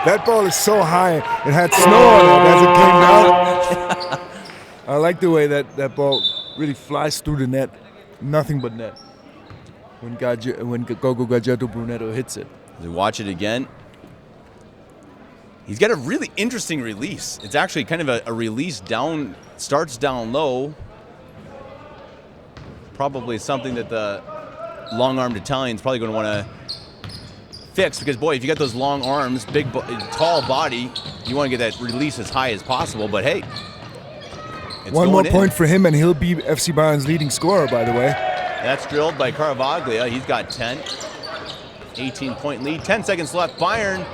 That ball is so high. It had snow on it as it came down. I like the way that ball really flies through the net. Nothing but net. When Gogo Gadgetto Brunetto hits it. We watch it again. He's got a really interesting release. It's actually kind of a release down, starts down low. Probably something that the long-armed Italian's probably going to want to fix, because boy, if you got those long arms, big, tall body, you want to get that release as high as possible. But hey, it's one more point for him, and he'll be FC Bayern's leading scorer, by the way. That's drilled by Caravaglia. He's got 10. 18-point lead. 10 seconds left. Bayern,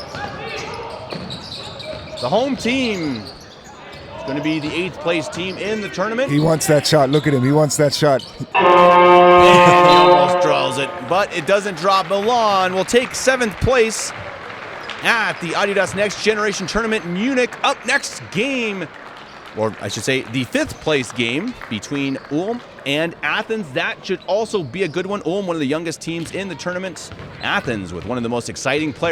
the home team, is going to be the 8th place team in the tournament. He wants that shot. Look at him. He wants that shot. And he almost draws it, but it doesn't drop. Milan will take 7th place at the Adidas Next Generation Tournament in Munich. Up next game, or I should say the 5th place game between Ulm and Athens. That should also be a good one. Ulm, one of the youngest teams in the tournament. Athens with one of the most exciting players.